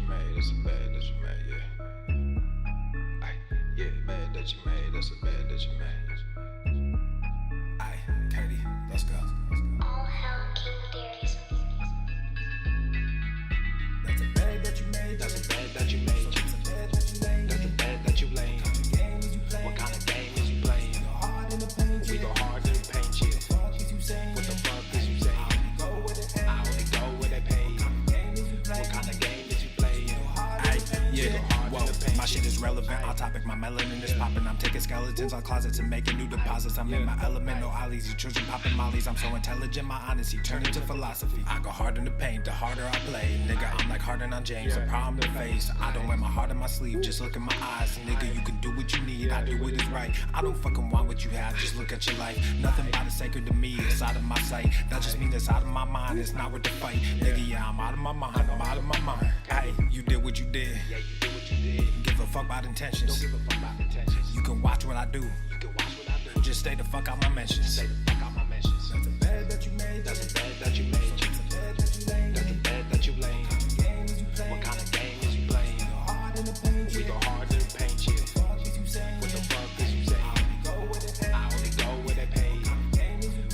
you made, that's a bad that you made, yeah. Ay, yeah, bad that you made, that's a bad that you made. Aye, Katie, let's go. All hell King Darius. That's a bad that you made. That's a bad that you made. That's a bad that you laid. That's a bad that you lame. What kind of game is you playing? What kind of game is you playing? We go hard in the paint, We go hard in the paint, yeah. Fuck is you saying? What the fuck is you saying? Go where they I only go where they pay. What kind of game is you playing? Ay, yeah, whoa, my shit is relevant, on topic, my melanin is popping. I'm taking skeletons out closets and making new deposits. I'm in my element, no ollies, you children popping mollies. I'm so intelligent, my honesty turned into philosophy. I go hard in the paint, the harder I play. Nigga, I'm like Harden on James, a problem to face. I don't wear my heart on my sleeve, just look in my eyes. Nigga, you can do what you need, I do what is right. I don't fucking want what you have, just look at your life. Nothing but is sacred to me, it's out of my sight. That just means it's out of my mind, it's not worth the fight. Nigga, yeah, I'm out of my mind, I'm out of my mind. Hey, you did what you did. Yeah, you did what you did. Give a fuck about intentions. Don't give a fuck about intentions. You can watch what I do. You can watch what I do. Just stay the fuck out my mentions. Stay the fuck out my mentions. That's a bad that you made. That's a bad that you made. That's a bad that you laid. That's a bad that you lame. What kind of game is you playing? We go hard in the paint, We go hard in the paint, yeah. Fuck is you saying? What the fuck is you saying? I only go where they pay.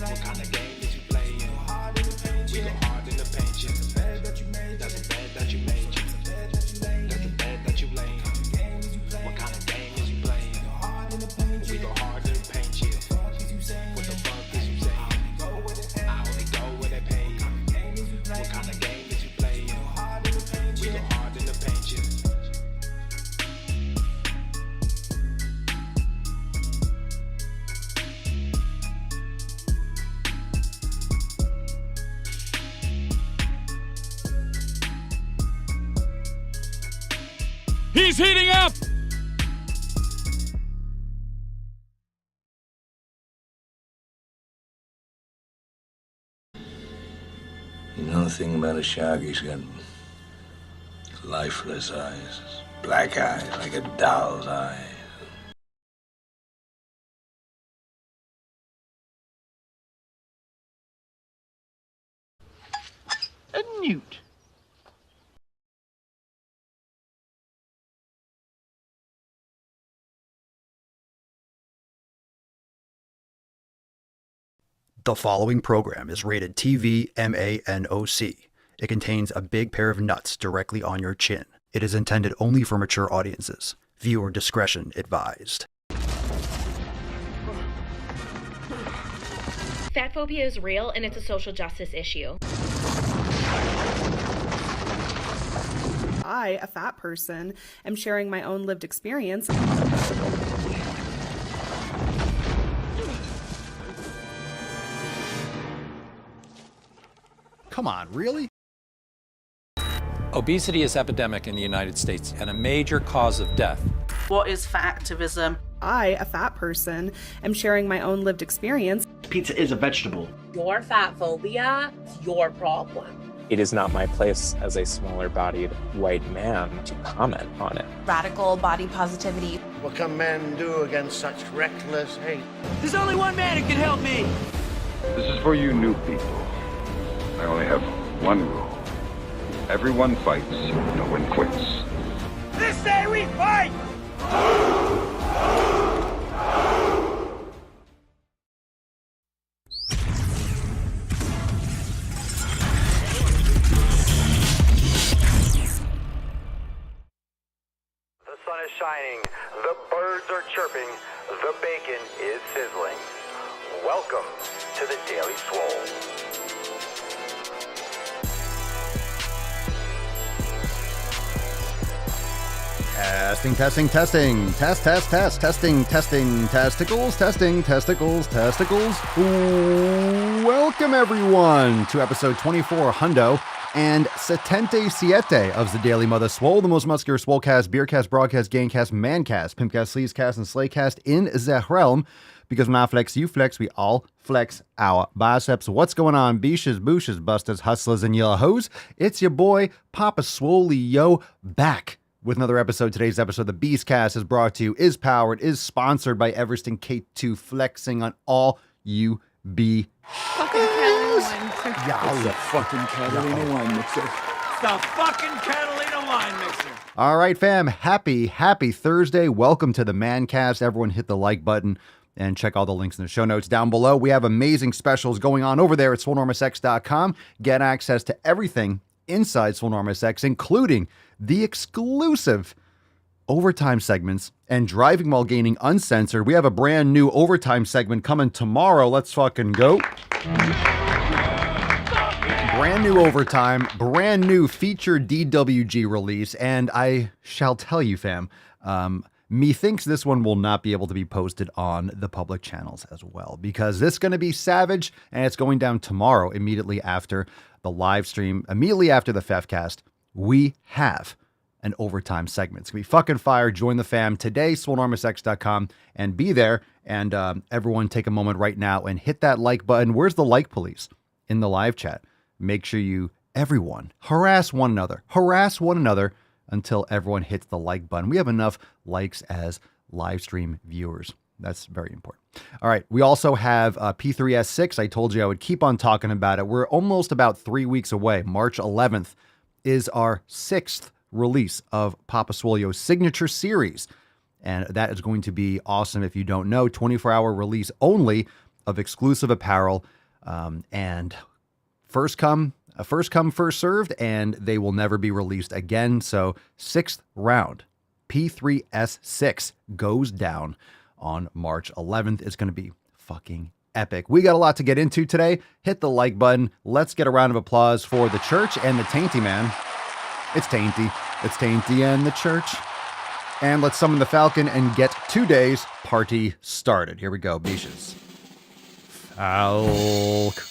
What kind of game is you playing? We go hard in the paint, yeah. That's a bad that you made. That's a bad that you made. That's a bad that you laid. That's a bad that you lame. What kind of game is you playing? We go hard in the paint, yeah. Fuck is you saying? What the fuck is you saying? I only go where they pay. What kind of game is you playing? We go hard in the paint, yeah. He's heating up! You know the thing about a shark, he's got lifeless eyes, black eyes, like a doll's eyes. A newt. The following program is rated TV MANOC. It contains a big pair of nuts directly on your chin. It is intended only for mature audiences. Viewer discretion advised. Fat phobia is real and it's a social justice issue. I, a fat person, am sharing my own lived experience. Come on, really? Obesity is epidemic in the United States and a major cause of death. What is fat activism? I, a fat person, am sharing my own lived experience. Pizza is a vegetable. Your fat phobia is your problem. It is not my place as a smaller-bodied white man to comment on it. Radical body positivity. What can men do against such reckless hate? There's only one man who can help me. This is for you new people. I only have one rule. Everyone fights, no one quits. This day we fight! The sun is shining, the birds are chirping, the bacon is sizzling. Welcome to the Daily Swole. Testing, testing, testing. Testing, testicles, testicles. Ooh, welcome everyone to episode 24 Hundo and Setente Siete of the Daily Mother Swole, the most muscular swolecast, beercast, broadcast, gangcast, mancast, pimpcast, sleazecast, and slaycast in the realm. Because when I flex, you flex, we all flex our biceps. What's going on, beaches, booshes, busters, hustlers, and yellow hoes? It's your boy, Papa Swole, yo, back with another episode. Today's episode, the Beastcast, is brought to you, is powered, is sponsored by Everest and K2, flexing on all you be. Fucking Catalina wine. Yeah, it's a fucking Catalina wine mixer. the fucking Catalina wine mixer. All right, fam. Happy Thursday. Welcome to the Mancast. Everyone hit the like button and check all the links in the show notes down below. We have amazing specials going on over there at swolenormousx.com. Get access to everything inside swolenormousx, including the exclusive overtime segments and driving while gaining uncensored. We have a brand new overtime segment coming tomorrow. Let's fucking go. Brand new overtime, brand new featured DWG release, and I shall tell you, fam, methinks this one will not be able to be posted on the public channels as well, because this is going to be savage, and it's going down tomorrow, immediately after the live stream, immediately after the FEFcast. We have an overtime segment. It's going to be fucking fire. Join the fam today, swolenormousx.com, and be there. And everyone take a moment right now and hit that like button. Where's the like police? In the live chat. Make sure everyone, harass one another until everyone hits the like button. We have enough likes as live stream viewers. That's very important. All right. We also have P3S6. I told you I would keep on talking about it. We're almost about 3 weeks away. March 11th is our 6th release of Papa Swolio's signature series. And that is going to be awesome. If you don't know, 24-hour release only of exclusive apparel. And first come, first served, and they will never be released again. So 6th round, P3S6 goes down on March 11th. It's going to be fucking epic. We got a lot to get into today. Hit the like button. Let's get a round of applause for the church and the Tainty Man. It's Tainty. It's Tainty and the church. And let's summon the Falcon and get today's party started. Here we go, Beaches. Falcon.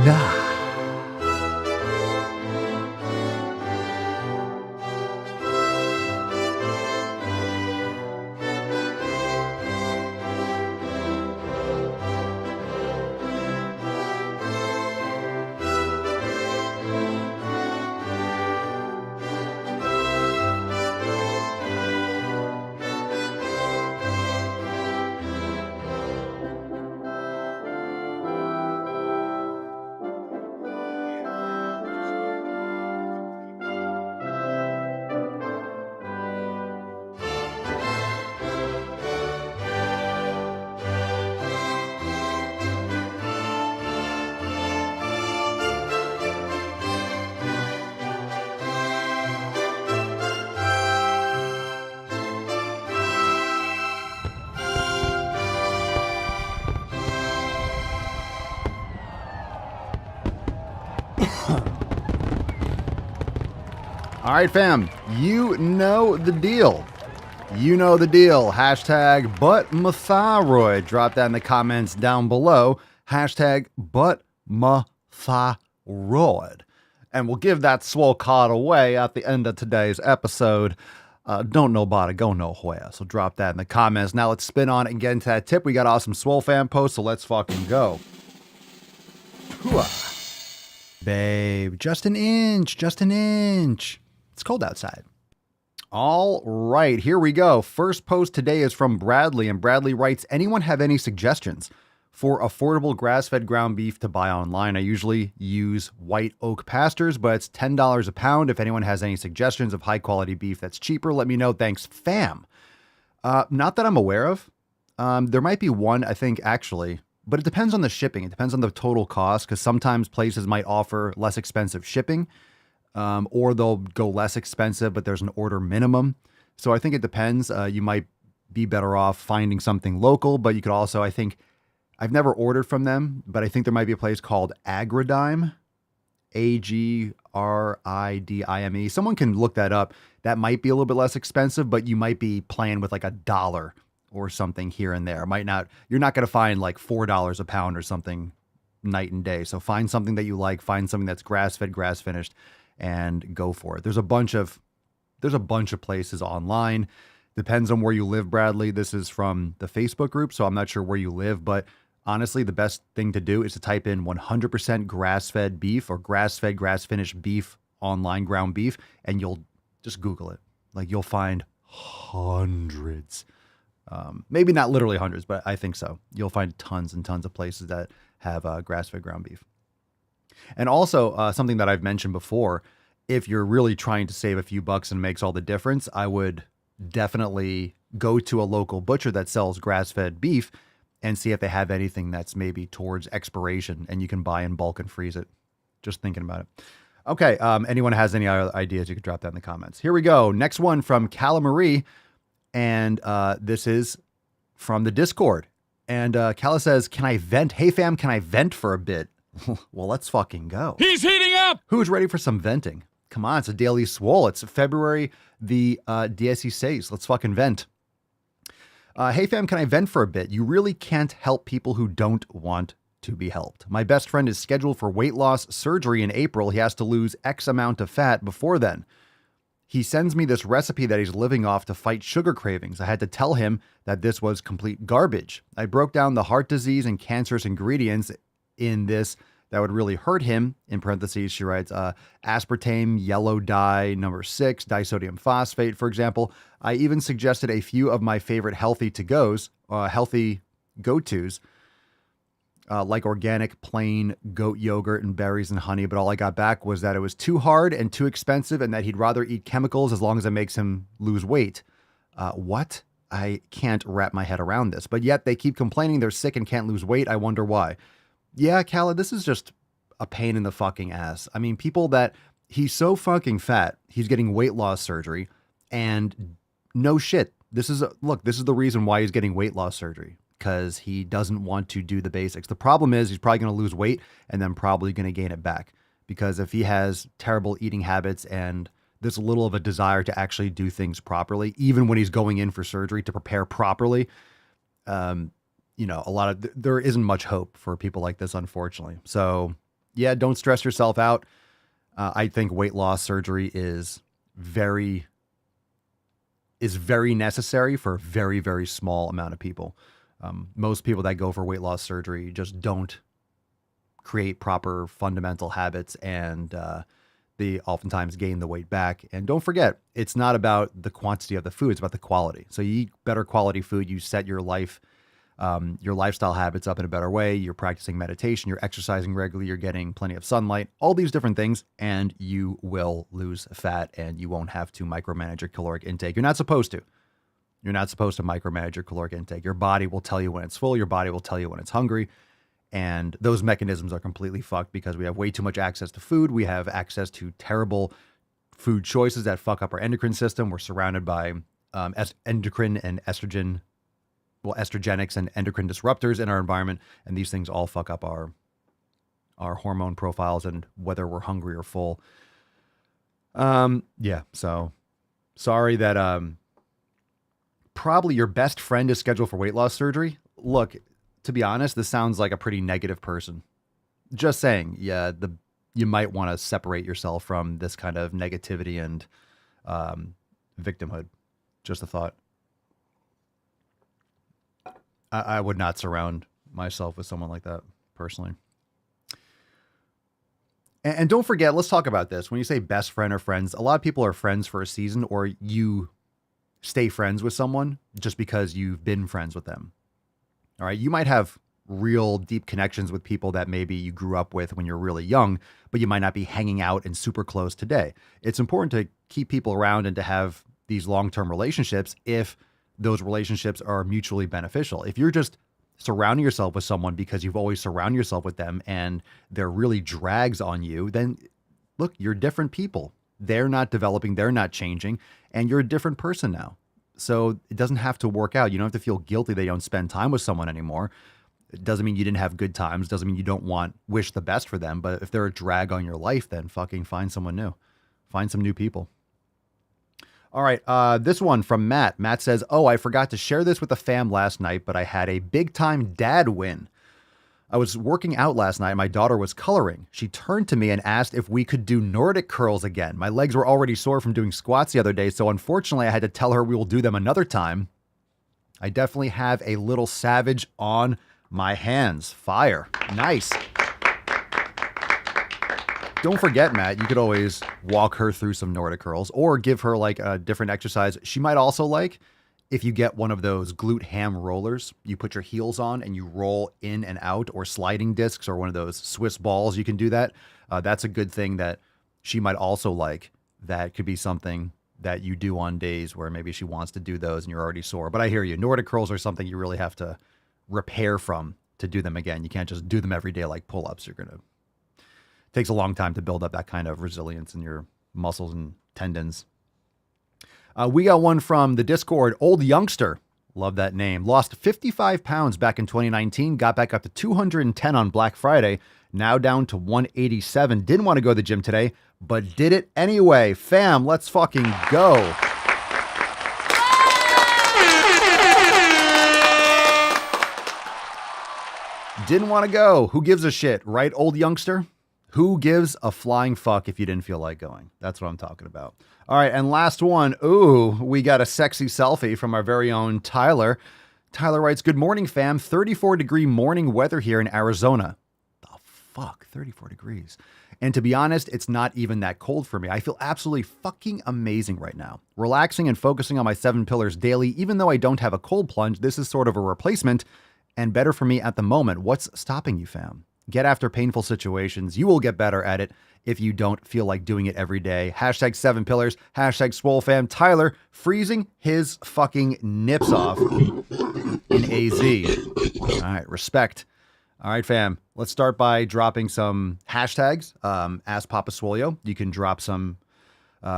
Nah. All right, fam, you know the deal. You know the deal. Hashtag #ButtMyThyroid. Drop that in the comments down below. Hashtag #ButtMyThyroid. And we'll give that swole card away at the end of today's episode. Don't nobody go nowhere. So drop that in the comments. Now let's spin on it and get into that tip. We got awesome swole fan posts, so let's fucking go. Babe, just an inch. It's cold outside. All right, here we go. First post today is from Bradley, and Bradley writes, anyone have any suggestions for affordable grass-fed ground beef to buy online? I usually use White Oak Pastures, but it's $10 a pound. If anyone has any suggestions of high-quality beef that's cheaper, let me know. Thanks, fam. Not that I'm aware of. There might be one, I think, actually, but it depends on the shipping. It depends on the total cost, because sometimes places might offer less expensive shipping. Or they'll go less expensive, but there's an order minimum. So I think it depends. You might be better off finding something local, but you could also, I think, I've never ordered from them, but I think there might be a place called Agridime, Agridime. Someone can look that up. That might be a little bit less expensive, but you might be playing with like $1 or something here and there. You're not going to find like $4 a pound or something night and day. So find something that you like, find something that's grass-fed, grass-finished, and go for it. There's a bunch of places online. Depends on where you live, Bradley. This is from the Facebook group, so I'm not sure where you live, but honestly, the best thing to do is to type in 100% grass-fed beef or grass-fed, grass-finished beef online, ground beef, and you'll just Google it. Like, you'll find hundreds Maybe not literally hundreds, but I think so. You'll find tons and tons of places that have grass-fed ground beef. And also something that I've mentioned before, if you're really trying to save a few bucks and makes all the difference, I would definitely go to a local butcher that sells grass-fed beef and see if they have anything that's maybe towards expiration and you can buy in bulk and freeze it. Just thinking about it. Okay. Anyone has any other ideas, you can drop that in the comments. Here we go. Next one from Calla Marie. And this is from the Discord. And Calla says, can I vent? Hey fam, can I vent for a bit? Well, let's fucking go. He's heating up! Who's ready for some venting? Come on, it's a Daily Swole. It's February the 16. Let's fucking vent. Hey fam, can I vent for a bit? You really can't help people who don't want to be helped. My best friend is scheduled for weight loss surgery in April. He has to lose X amount of fat before then. He sends me this recipe that he's living off to fight sugar cravings. I had to tell him that this was complete garbage. I broke down the heart disease and cancerous ingredients in this that would really hurt him. In parentheses, she writes, aspartame, yellow dye, number 6, disodium phosphate, for example. I even suggested a few of my favorite healthy go-tos, like organic, plain goat yogurt and berries and honey. But all I got back was that it was too hard and too expensive and that he'd rather eat chemicals as long as it makes him lose weight. What? I can't wrap my head around this. But yet they keep complaining they're sick and can't lose weight. I wonder why. Yeah, Calla, this is just a pain in the fucking ass. I mean, people that he's so fucking fat, he's getting weight loss surgery, and no shit. This is the reason why he's getting weight loss surgery, because he doesn't want to do the basics. The problem is he's probably going to lose weight and then probably going to gain it back, because if he has terrible eating habits and this little of a desire to actually do things properly, even when he's going in for surgery to prepare properly, there isn't much hope for people like this, unfortunately. So yeah, don't stress yourself out. I think weight loss surgery is very necessary for a very, very small amount of people. Most people that go for weight loss surgery just don't create proper fundamental habits, and they oftentimes gain the weight back. And don't forget, it's not about the quantity of the food, it's about the quality. So you eat better quality food, you set your lifestyle habits up in a better way, you're practicing meditation, you're exercising regularly, you're getting plenty of sunlight, all these different things, and you will lose fat and you won't have to micromanage your caloric intake. You're not supposed to. You're not supposed to micromanage your caloric intake. Your body will tell you when it's full, your body will tell you when it's hungry, and those mechanisms are completely fucked because we have way too much access to food. We have access to terrible food choices that fuck up our endocrine system. We're surrounded by endocrine and estrogenics and endocrine disruptors in our environment, and these things all fuck up our hormone profiles and whether we're hungry or full. So sorry that probably your best friend is scheduled for weight loss surgery. Look, to be honest, this sounds like a pretty negative person. Just saying, yeah, you might want to separate yourself from this kind of negativity and victimhood. Just a thought. I would not surround myself with someone like that, personally. And don't forget, let's talk about this. When you say best friend or friends, a lot of people are friends for a season, or you stay friends with someone just because you've been friends with them. All right. You might have real deep connections with people that maybe you grew up with when you're really young, but you might not be hanging out and super close today. It's important to keep people around and to have these long-term relationships if those relationships are mutually beneficial. If you're just surrounding yourself with someone because you've always surrounded yourself with them and they're really drags on you, then look, you're different people. They're not developing, they're not changing, and you're a different person now. So it doesn't have to work out. You don't have to feel guilty that you don't spend time with someone anymore. It doesn't mean you didn't have good times. Doesn't mean you don't wish the best for them. But if they're a drag on your life, then fucking find someone new. Find some new people. All right. This one from Matt. Matt says, oh, I forgot to share this with the fam last night, but I had a big time dad win. I was working out last night. My daughter was coloring. She turned to me and asked if we could do Nordic curls again. My legs were already sore from doing squats the other day, so unfortunately I had to tell her we will do them another time. I definitely have a little savage on my hands. Fire. Nice. Don't forget, Matt, you could always walk her through some Nordic curls or give her like a different exercise she might also like. if you get one of those glute ham rollers, you put your heels on and you roll in and out, or sliding discs, or one of those Swiss balls, you can do that. That's a good thing that she might also like. That could be something that you do on days where maybe she wants to do those and you're already sore. But I hear you. Nordic curls are something you really have to repair from to do them again. You can't just do them every day like pull-ups. It takes a long time to build up that kind of resilience in your muscles and tendons. We got one from the Discord. Old Youngster. Love that name. Lost 55 pounds back in 2019. Got back up to 210 on Black Friday. Now down to 187. Didn't want to go to the gym today, but did it anyway. Fam, let's fucking go. Didn't want to go. Who gives a shit, right, Old Youngster? Who gives a flying fuck if you didn't feel like going? That's what I'm talking about. All right, and last one. Ooh, we got a sexy selfie from our very own Tyler. Tyler writes, good morning, fam. 34-degree morning weather here in Arizona. The fuck, 34 degrees. And to be honest, it's not even that cold for me. I feel absolutely fucking amazing right now. Relaxing and focusing on my 7 pillars daily. Even though I don't have a cold plunge, this is sort of a replacement and better for me at the moment. What's stopping you, fam? Get after painful situations. You will get better at it if you don't feel like doing it every day. Hashtag 7 pillars. Hashtag swole fam. Tyler freezing his fucking nips off in AZ. All right, respect. All right, fam. Let's start by dropping some hashtags. Ask Papa Swolio. You can drop some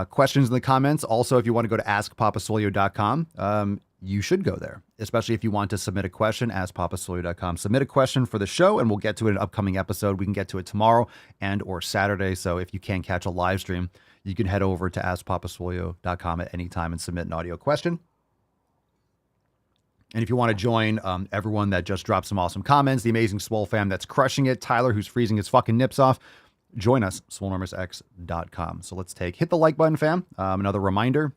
questions in the comments. Also, if you want to go to askpapaswolio.com, you should go there, especially if you want to submit a question. askpapaswolio.com. Submit a question for the show, and we'll get to it in an upcoming episode. We can get to it tomorrow and or Saturday. So if you can't catch a live stream, you can head over to askpapaswolio.com at any time and submit an audio question. And if you want to join everyone that just dropped some awesome comments, the amazing Swole fam that's crushing it, Tyler who's freezing his fucking nips off, join us, swolenormousx.com. So let's hit the like button, fam. Another reminder,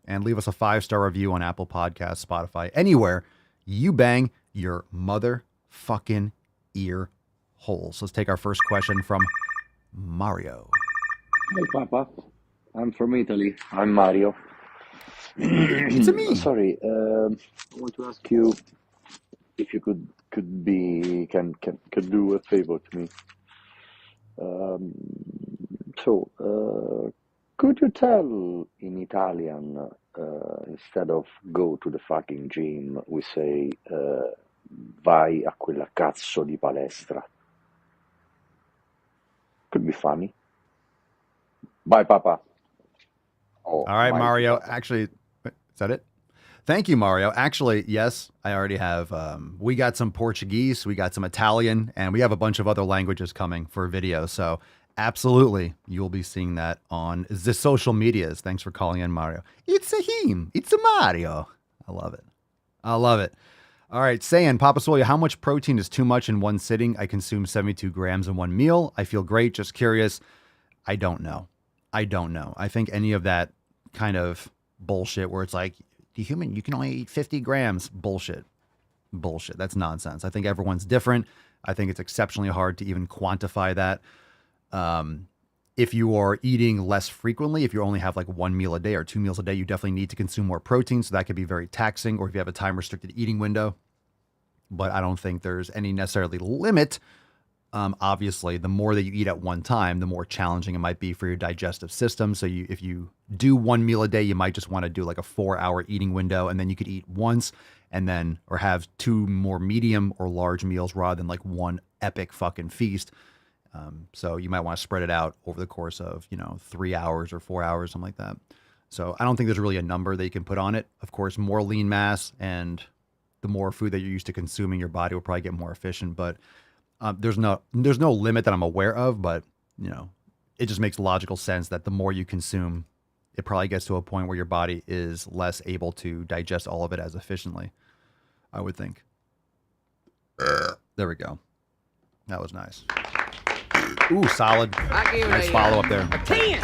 and leave us a 5-star review on Apple Podcasts, Spotify, anywhere you bang your motherfucking ear holes. Let's take our first question from Mario. Hi, Papa. I'm from Italy. I'm Mario. It's me. Sorry, I want to ask you if you could do a favor to me. Could you tell in Italian, instead of go to the fucking gym, we say vai a quella cazzo di palestra? Could be funny. Bye, Papa. All right, Mario. Actually, is that it? Thank you, Mario. Actually, yes, I already have. We got some Portuguese, we got some Italian, and we have a bunch of other languages coming for video. So absolutely, you'll be seeing that on the social medias. Thanks for calling in, Mario. It's a him. It's a Mario. I love it. I love it. All right, saying, Papa Swolio, how much protein is too much in one sitting? I consume 72 grams in one meal. I feel great. Just curious. I don't know. I think any of that kind of bullshit where it's like, the human, you can only eat 50 grams. Bullshit. That's nonsense. I think everyone's different. I think it's exceptionally hard to even quantify that. If you are eating less frequently, if you only have like 1 meal a day or 2 meals a day, you definitely need to consume more protein. So that could be very taxing, or if you have a time restricted eating window. But I don't think there's any necessarily limit. Obviously, the more that you eat at one time, the more challenging it might be for your digestive system. So if you do 1 meal a day, you might just want to do like a 4-hour eating window, and then you could eat once and then, or have 2 more medium or large meals rather than like one epic fucking feast. So you might want to spread it out over the course of, 3 hours or 4 hours, something like that. So I don't think there's really a number that you can put on it. Of course, more lean mass and the more food that you're used to consuming, your body will probably get more efficient. But there's no limit that I'm aware of, but it just makes logical sense that the more you consume, it probably gets to a point where your body is less able to digest all of it as efficiently, I would think. There we go. That was nice. Ooh, solid. Nice follow up there. A 10!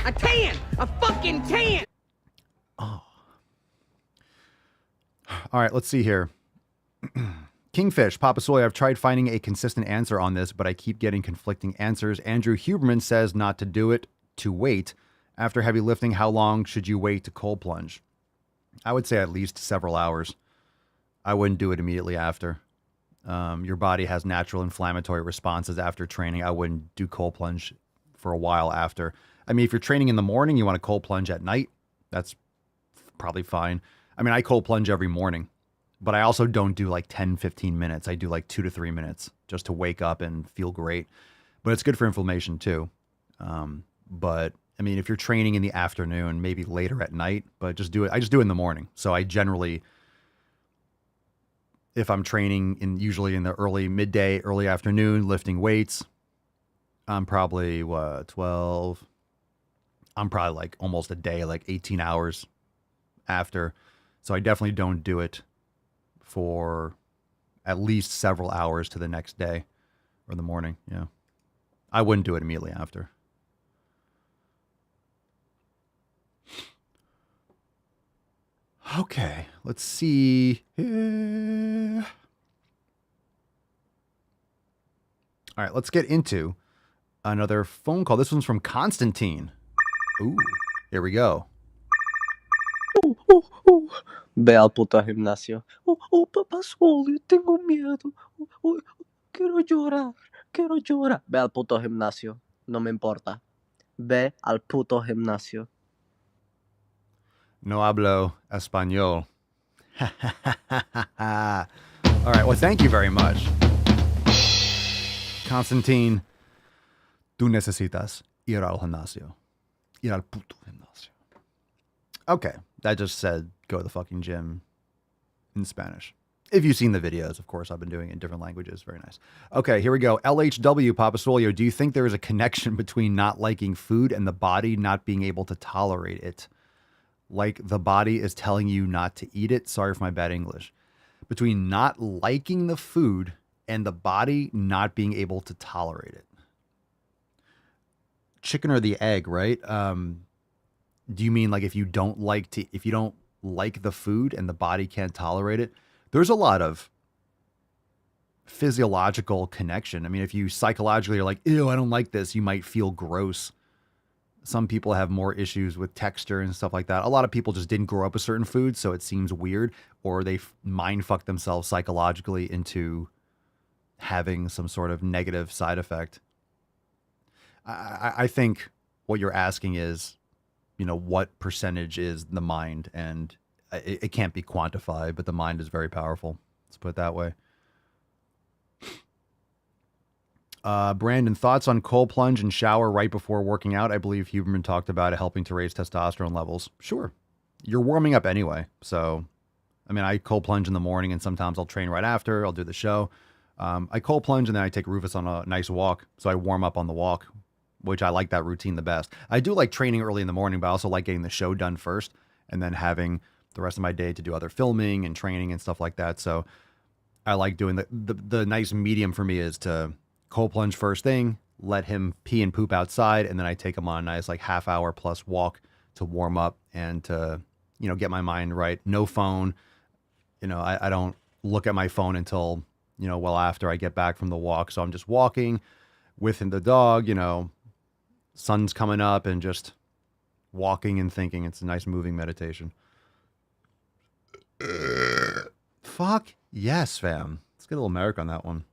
A 10! A fucking 10! Oh. All right, let's see here. Kingfish, Papa Swolio, I've tried finding a consistent answer on this, but I keep getting conflicting answers. Andrew Huberman says not to do it, to wait. After heavy lifting, how long should you wait to cold plunge? I would say at least several hours. I wouldn't do it immediately after. Your body has natural inflammatory responses after training. I wouldn't do cold plunge for a while after. I mean, if you're training in the morning, you want to cold plunge at night, that's probably fine. I mean, I cold plunge every morning, but I also don't do like 10, 15 minutes. I do like 2 to 3 minutes just to wake up and feel great. But it's good for inflammation too. But I mean, if you're training in the afternoon, maybe later at night, but just do it. I just do it in the morning. So I generally, if I'm training usually in the early midday, early afternoon, lifting weights, I'm probably 12. I'm probably like almost a day, like 18 hours after. So I definitely don't do it for at least several hours to the next day or the morning. Yeah. I wouldn't do it immediately after. Okay, let's see here. All right, let's get into another phone call. This one's from Constantine. Ooh, here we go. Ve al puto gimnasio. Papá Swole, yo tengo miedo. Quiero llorar. Ve al puto gimnasio. No me importa. Ve al puto gimnasio. No hablo español. All right, well, thank you very much. Constantine, tú necesitas ir al gimnasio. Ir al puto gimnasio. Okay, that just said go to the fucking gym in Spanish. If you've seen the videos, of course, I've been doing it in different languages. Very nice. Okay, here we go. LHW, Papa Swolio, do you think there is a connection between not liking food and the body not being able to tolerate it? Like the body is telling you not to eat it? Sorry for my bad English. Between not liking the food and the body not being able to tolerate it. Chicken or the egg, right? Do you mean like if you don't like the food and the body can't tolerate it? There's a lot of physiological connection. I mean, if you psychologically are like, ew, I don't like this, you might feel gross. Some people have more issues with texture and stuff like that. A lot of people just didn't grow up with certain foods, so it seems weird, or they mind fuck themselves psychologically into having some sort of negative side effect. I think what you're asking is, what percentage is the mind, and it can't be quantified, but the mind is very powerful. Let's put it that way. Brandon, thoughts on cold plunge and shower right before working out? I believe Huberman talked about it helping to raise testosterone levels. Sure. You're warming up anyway. So, I mean, I cold plunge in the morning and sometimes I'll train right after. I'll do the show. I cold plunge and then I take Rufus on a nice walk. So I warm up on the walk, which I like that routine the best. I do like training early in the morning, but I also like getting the show done first and then having the rest of my day to do other filming and training and stuff like that. So I like doing the nice medium for me is to cold plunge first thing, let him pee and poop outside, and then I take him on a nice like half hour plus walk to warm up and to, get my mind right. No phone. I don't look at my phone until, well after I get back from the walk. So I'm just walking with the dog, sun's coming up and just walking and thinking. It's a nice moving meditation. Fuck yes, fam. Let's get a little America on that one.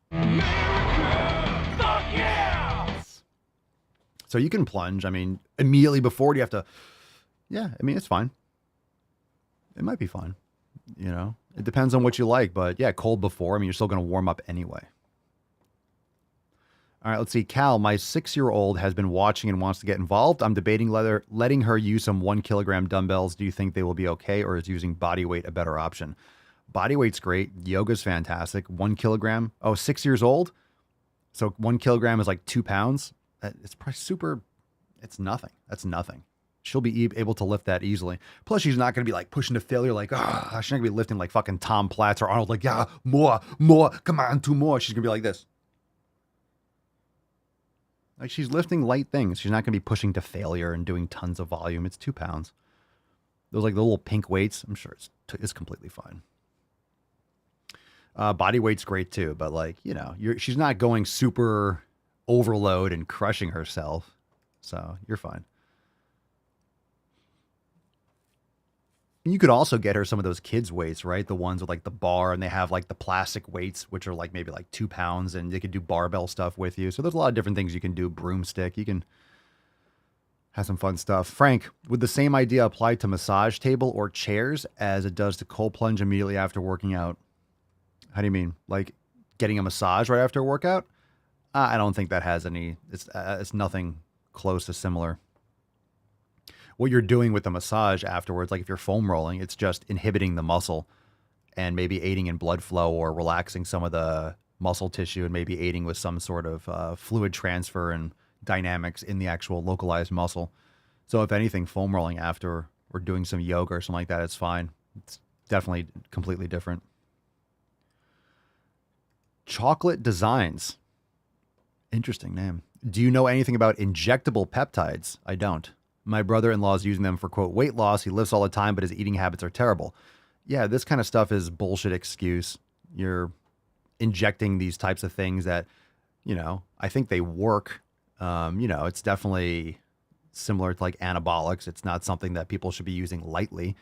So you can plunge. I mean, immediately before, do you have to? Yeah, I mean, it's fine. It might be fine. It depends on what you like. But yeah, cold before. I mean, you're still going to warm up anyway. All right, let's see. Cal, my 6-year-old has been watching and wants to get involved. I'm debating letting her use some 1 kilogram dumbbells. Do you think they will be okay, or is using body weight a better option? Body weight's great. Yoga's fantastic. 1 kilogram. Oh, 6 years old. So 1 kilogram is like 2 pounds. It's probably super. It's nothing. That's nothing. She'll be able to lift that easily. Plus, she's not going to be like pushing to failure. Like, she's not going to be lifting like fucking Tom Platz or Arnold. Like, yeah, more, come on, 2 more. She's going to be like this. Like, she's lifting light things. She's not going to be pushing to failure and doing tons of volume. It's 2 pounds. Those like the little pink weights. I'm sure it's completely fine. Body weight's great too, but like, she's not going super overload and crushing herself. So you're fine. You could also get her some of those kids' weights, right? The ones with like the bar, and they have like the plastic weights, which are like maybe like 2 pounds, and they could do barbell stuff with you. So there's a lot of different things you can do. Broomstick, you can have some fun stuff. Frank, would the same idea apply to massage table or chairs as it does to cold plunge immediately after working out? How do you mean? Like getting a massage right after a workout? I don't think that has any, it's nothing close to similar. What you're doing with the massage afterwards, like if you're foam rolling, it's just inhibiting the muscle and maybe aiding in blood flow or relaxing some of the muscle tissue and maybe aiding with some sort of fluid transfer and dynamics in the actual localized muscle. So if anything, foam rolling after or doing some yoga or something like that, it's fine. It's definitely completely different. Chocolate Designs. Interesting name. Do you know anything about injectable peptides? I don't. My brother-in-law is using them for, quote, weight loss. He lifts all the time, but his eating habits are terrible. Yeah, this kind of stuff is bullshit excuse. You're injecting these types of things that, you know, I think they work. You know, it's definitely similar to like anabolics. It's not something that people should be using lightly.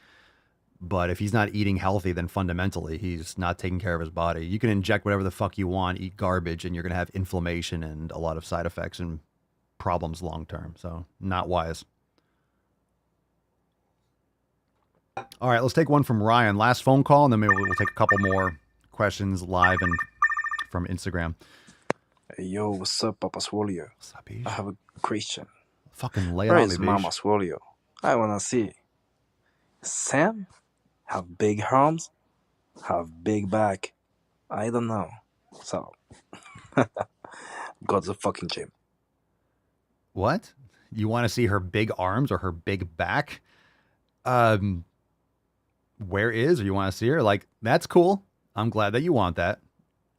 But if he's not eating healthy, then fundamentally he's not taking care of his body. You can inject whatever the fuck you want, eat garbage, and you're going to have inflammation and a lot of side effects and problems long term. So not wise. All right, let's take one from Ryan. Last phone call, and then maybe we'll take a couple more questions live and from Instagram. Hey, yo, what's up, Papa Swolio? What's up, Ish? I have a question. Fucking lay it Where on me, is Bish. Mama Swolio? I wanna see. Sam? Have big arms? Have big back? I don't know. So, go to the fucking gym. What? You want to see her big arms or her big back? Where is, or you want to see her? Like, that's cool. I'm glad that you want that.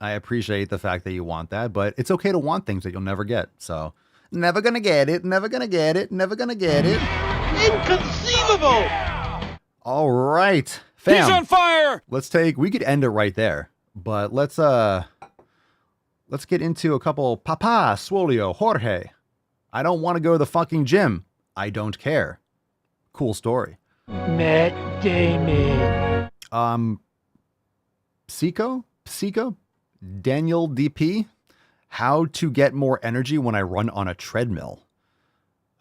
I appreciate the fact that you want that, but it's okay to want things that you'll never get. So, never gonna get it, never gonna get it, never gonna get it. Inconceivable! All right, fam. He's on fire! We could end it right there, but let's get into a couple. Papa Swolio, Jorge. I don't want to go to the fucking gym. I don't care. Cool story. Matt Damon. Psycho, Daniel DP. How to get more energy when I run on a treadmill.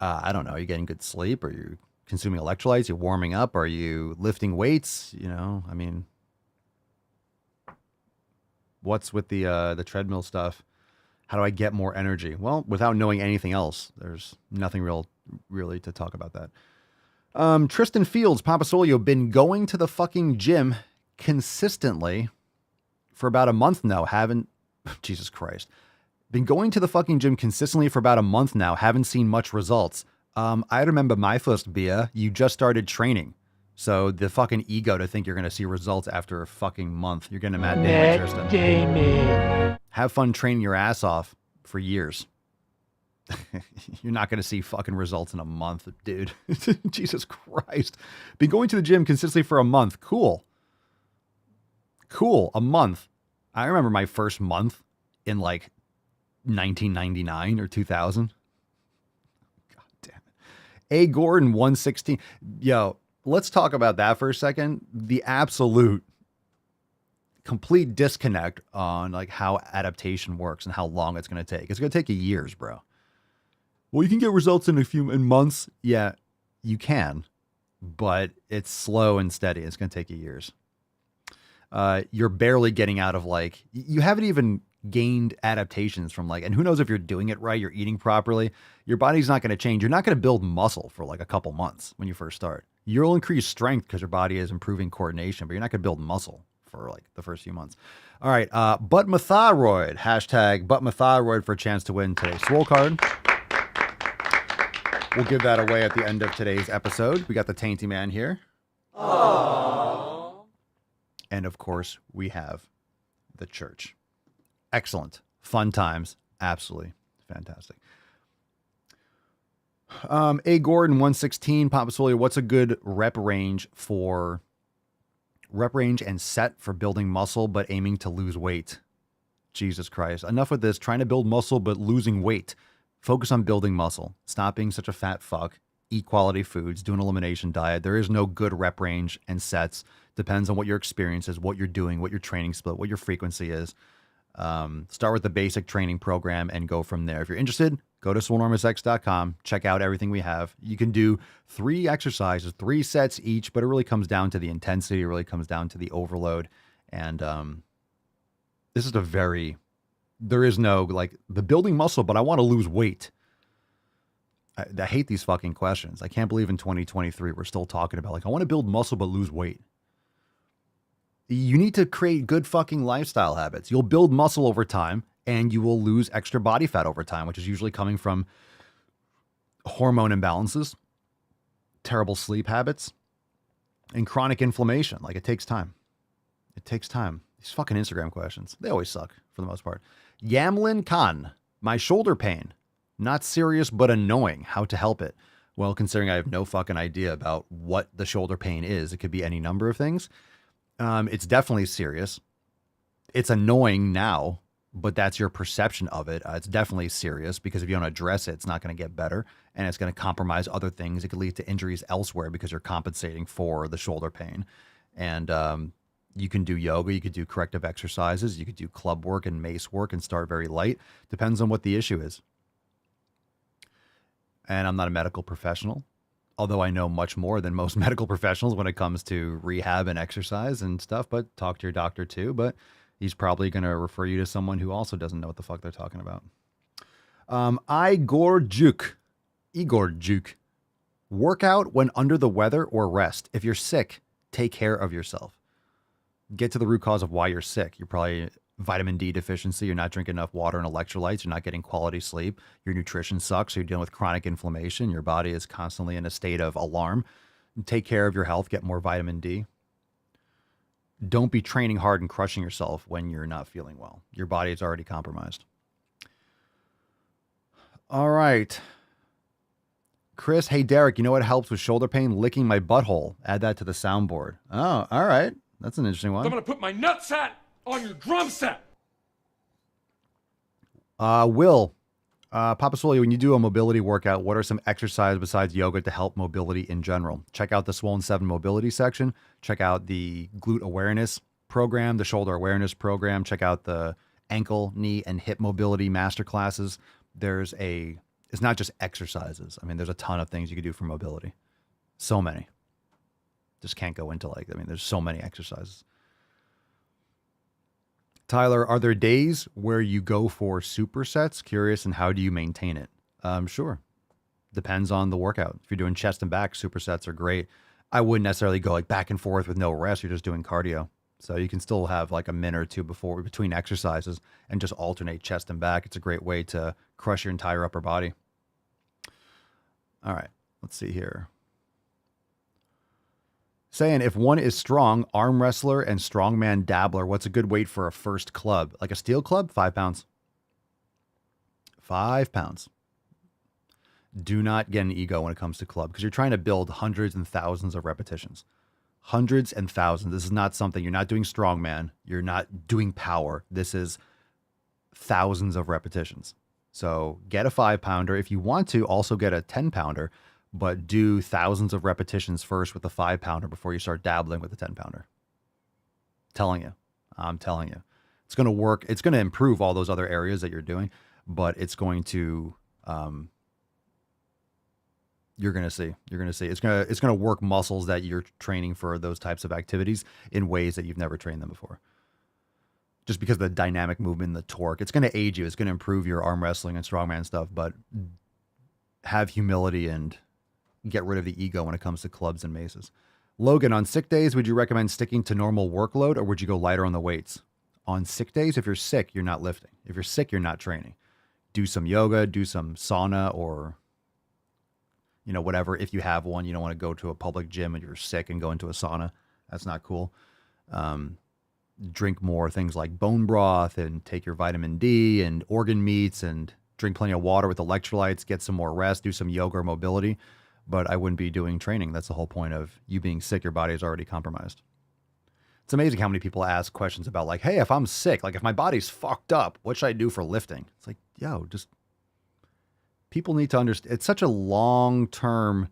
I don't know. Are you getting good sleep? Are you consuming electrolytes? Are you warming up? Are you lifting weights? You know, I mean, what's with the treadmill stuff? How do I get more energy? Well, without knowing anything else, there's nothing really to talk about that. Tristan Fields, Papa Solio, been going to the fucking gym consistently for about a month now. Jesus Christ. Been going to the fucking gym consistently for about a month now. Haven't seen much results. I remember my first beer. You just started training. So the fucking ego to think you're going to see results after a fucking month. You're getting a Matt Damon, Tristan. Damon. Have fun training your ass off for years. You're not going to see fucking results in a month, dude. Jesus Christ. Been going to the gym consistently for a month. Cool. A month. I remember my first month in like 1999 or 2000. God damn it. A. Gordon 116. Yo, let's talk about that for a second. The absolute complete disconnect on like how adaptation works and how long it's going to take. It's going to take you years, bro. Well, you can get results in months. Yeah, you can, but it's slow and steady. It's going to take you years. You're barely getting out of like, you haven't even gained adaptations from like, and who knows if you're doing it right, you're eating properly, your body's not going to change. You're not going to build muscle for like a couple months when you first start. You'll increase strength because your body is improving coordination, but you're not going to build muscle for like the first few months. All right. Buttmathyroid, hashtag Buttmathyroid for a chance to win today's Swole card. We'll give that away at the end of today's episode. We got the Tainty Man here. Aww. And of course, we have the church. Excellent. Fun times. Absolutely fantastic. A. Gordon 116, Papa Solio, what's a good rep range and set for building muscle but aiming to lose weight? Jesus Christ. Enough with this. Trying to build muscle but losing weight. Focus on building muscle. Stop being such a fat fuck eat quality foods, do an elimination diet. There is no good rep range and sets. Depends on what your experience is, what you're doing, what your training split, what your frequency is. Start with the basic training program and go from there. If you're interested, go to swolenormousx.com. Check out everything we have. You can do 3 exercises, 3 sets each, but it really comes down to the intensity. It really comes down to the overload. And this is there is no like the building muscle, but I want to lose weight. I hate these fucking questions. I can't believe in 2023 we're still talking about like, I want to build muscle but lose weight. You need to create good fucking lifestyle habits. You'll build muscle over time and you will lose extra body fat over time, which is usually coming from hormone imbalances, terrible sleep habits, and chronic inflammation. Like it takes time. It takes time. These fucking Instagram questions, they always suck for the most part. Yamlin Khan, my shoulder pain. Not serious, but annoying. How to help it? Well, considering I have no fucking idea about what the shoulder pain is, it could be any number of things. It's definitely serious. It's annoying now, but that's your perception of it. It's definitely serious because if you don't address it, it's not going to get better and it's going to compromise other things. It could lead to injuries elsewhere because you're compensating for the shoulder pain. And you can do yoga, you could do corrective exercises, you could do club work and mace work and start very light. Depends on what the issue is. And I'm not a medical professional, although I know much more than most medical professionals when it comes to rehab and exercise and stuff, but talk to your doctor too. But he's probably going to refer you to someone who also doesn't know what the fuck they're talking about. Igor Juk. Workout when under the weather or rest. If you're sick, take care of yourself. Get to the root cause of why you're sick. You're probably vitamin D deficiency. You're not drinking enough water and electrolytes. You're not getting quality sleep. Your nutrition sucks. So you're dealing with chronic inflammation. Your body is constantly in a state of alarm. Take care of your health. Get more vitamin D. Don't be training hard and crushing yourself when you're not feeling well. Your body is already compromised. All right. Chris, hey, Derek, you know what helps with shoulder pain? Licking my butthole. Add that to the soundboard. Oh, all right. That's an interesting one. I'm going to put my nutsack on your drum set. Will, Papa Swole, when you do a mobility workout, what are some exercises besides yoga to help mobility in general? Check out the Swollen 7 mobility section. Check out the glute awareness program, the shoulder awareness program. Check out the ankle, knee, and hip mobility masterclasses. It's not just exercises. I mean, there's a ton of things you can do for mobility. So many. Just can't go into there's so many exercises. Tyler, are there days where you go for supersets? Curious, and how do you maintain it? Sure. Depends on the workout. If you're doing chest and back, supersets are great. I wouldn't necessarily go like back and forth with no rest. You're just doing cardio. So you can still have like a minute or two between exercises and just alternate chest and back. It's a great way to crush your entire upper body. All right, let's see here. Saying if one is strong, arm wrestler and strongman dabbler, what's a good weight for a first club? Like a steel club? 5 pounds. 5 pounds. Do not get an ego when it comes to club because you're trying to build hundreds and thousands of repetitions. Hundreds and thousands. This is not something, you're not doing strongman. You're not doing power. This is thousands of repetitions. So get a 5 pounder. If you want to, also get a 10 pounder. But do thousands of repetitions first with the 5 pounder before you start dabbling with the 10 pounder. I'm telling you. It's going to work. It's going to improve all those other areas that you're doing, but it's going to, you're going to see. It's going to work muscles that you're training for those types of activities in ways that you've never trained them before. Just because of the dynamic movement, the torque, it's going to aid you. It's going to improve your arm wrestling and strongman stuff, but have humility and get rid of the ego when it comes to clubs and maces. Logan, on sick days, would you recommend sticking to normal workload or would you go lighter on the weights? On sick days, if you're sick, you're not lifting. If you're sick, you're not training. Do some yoga, do some sauna or, whatever. If you have one, you don't want to go to a public gym and you're sick and go into a sauna. That's not cool. Drink more things like bone broth and take your vitamin D and organ meats and drink plenty of water with electrolytes, get some more rest, do some yoga or mobility. But I wouldn't be doing training. That's the whole point of you being sick. Your body is already compromised. It's amazing how many people ask questions about like, hey, if I'm sick, like if my body's fucked up, what should I do for lifting? It's like, just people need to understand. It's such a long-term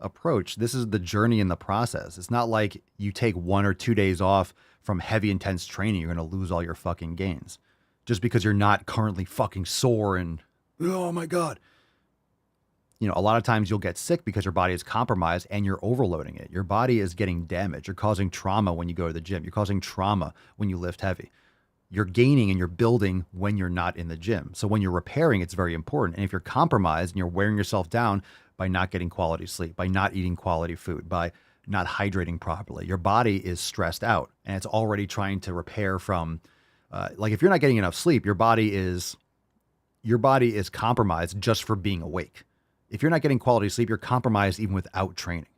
approach. This is the journey in the process. It's not like you take 1 or 2 days off from heavy, intense training, you're going to lose all your fucking gains just because you're not currently fucking sore and, oh my God. A lot of times you'll get sick because your body is compromised and you're overloading it. Your body is getting damaged. You're causing trauma when you go to the gym. You're causing trauma when you lift heavy. You're gaining and you're building when you're not in the gym. So when you're repairing, it's very important. And if you're compromised and you're wearing yourself down by not getting quality sleep, by not eating quality food, by not hydrating properly, your body is stressed out and it's already trying to repair from, like if you're not getting enough sleep, your body is compromised just for being awake. If you're not getting quality sleep, you're compromised even without training.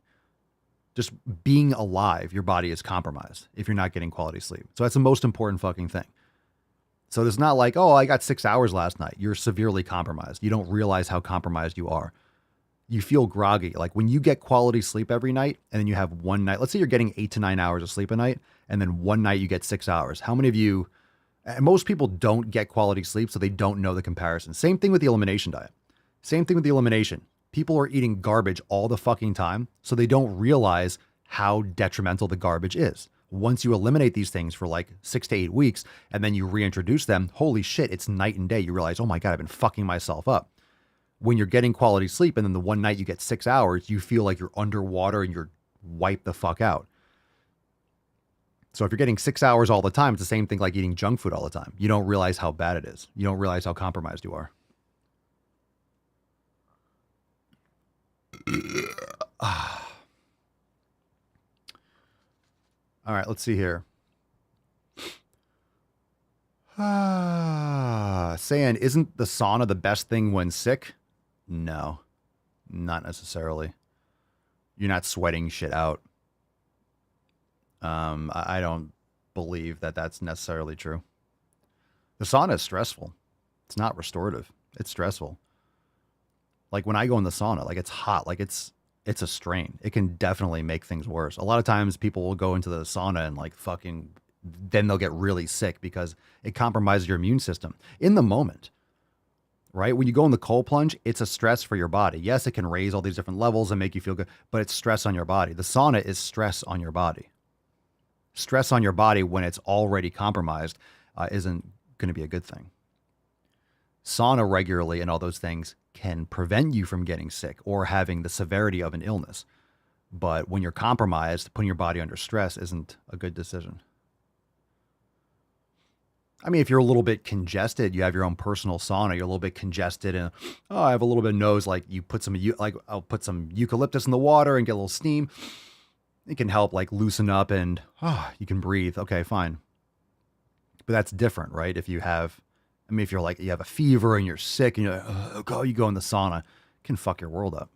Just being alive, your body is compromised if you're not getting quality sleep. So that's the most important fucking thing. So it's not like, oh, I got 6 hours last night. You're severely compromised. You don't realize how compromised you are. You feel groggy. Like when you get quality sleep every night and then you have one night, let's say you're getting 8 to 9 hours of sleep a night, and then one night you get 6 hours. How many of you, and most people don't get quality sleep, so they don't know the comparison. Same thing with the elimination diet. Same thing with the elimination. People are eating garbage all the fucking time, so they don't realize how detrimental the garbage is. Once you eliminate these things for like 6 to 8 weeks and then you reintroduce them, holy shit, it's night and day. You realize, oh my God, I've been fucking myself up. When you're getting quality sleep and then the one night you get 6 hours, you feel like you're underwater and you're wiped the fuck out. So if you're getting 6 hours all the time, it's the same thing like eating junk food all the time. You don't realize how bad it is. You don't realize how compromised you are. All right, let's see here. Saying, isn't the sauna the best thing when sick? No, not necessarily. You're not sweating shit out. I don't believe that that's necessarily true. The sauna is stressful. It's not restorative. It's stressful. Like when I go in the sauna, like it's hot, like it's a strain. It can definitely make things worse. A lot of times people will go into the sauna and like fucking, then they'll get really sick because it compromises your immune system in the moment, right? When you go in the cold plunge, it's a stress for your body. Yes, it can raise all these different levels and make you feel good, but it's stress on your body. The sauna is stress on your body. Stress on your body when it's already compromised isn't going to be a good thing. Sauna regularly and all those things can prevent you from getting sick or having the severity of an illness. But when you're compromised, putting your body under stress isn't a good decision. I mean, if you're a little bit congested, you have your own personal sauna, you're a little bit congested and, oh, I have a little bit of nose, like you put some, like I'll put some eucalyptus in the water and get a little steam. It can help like loosen up and, you can breathe. Okay, fine. But that's different, right? If you have, if you're like, you have a fever and you're sick and you're like, you go in the sauna, it can fuck your world up.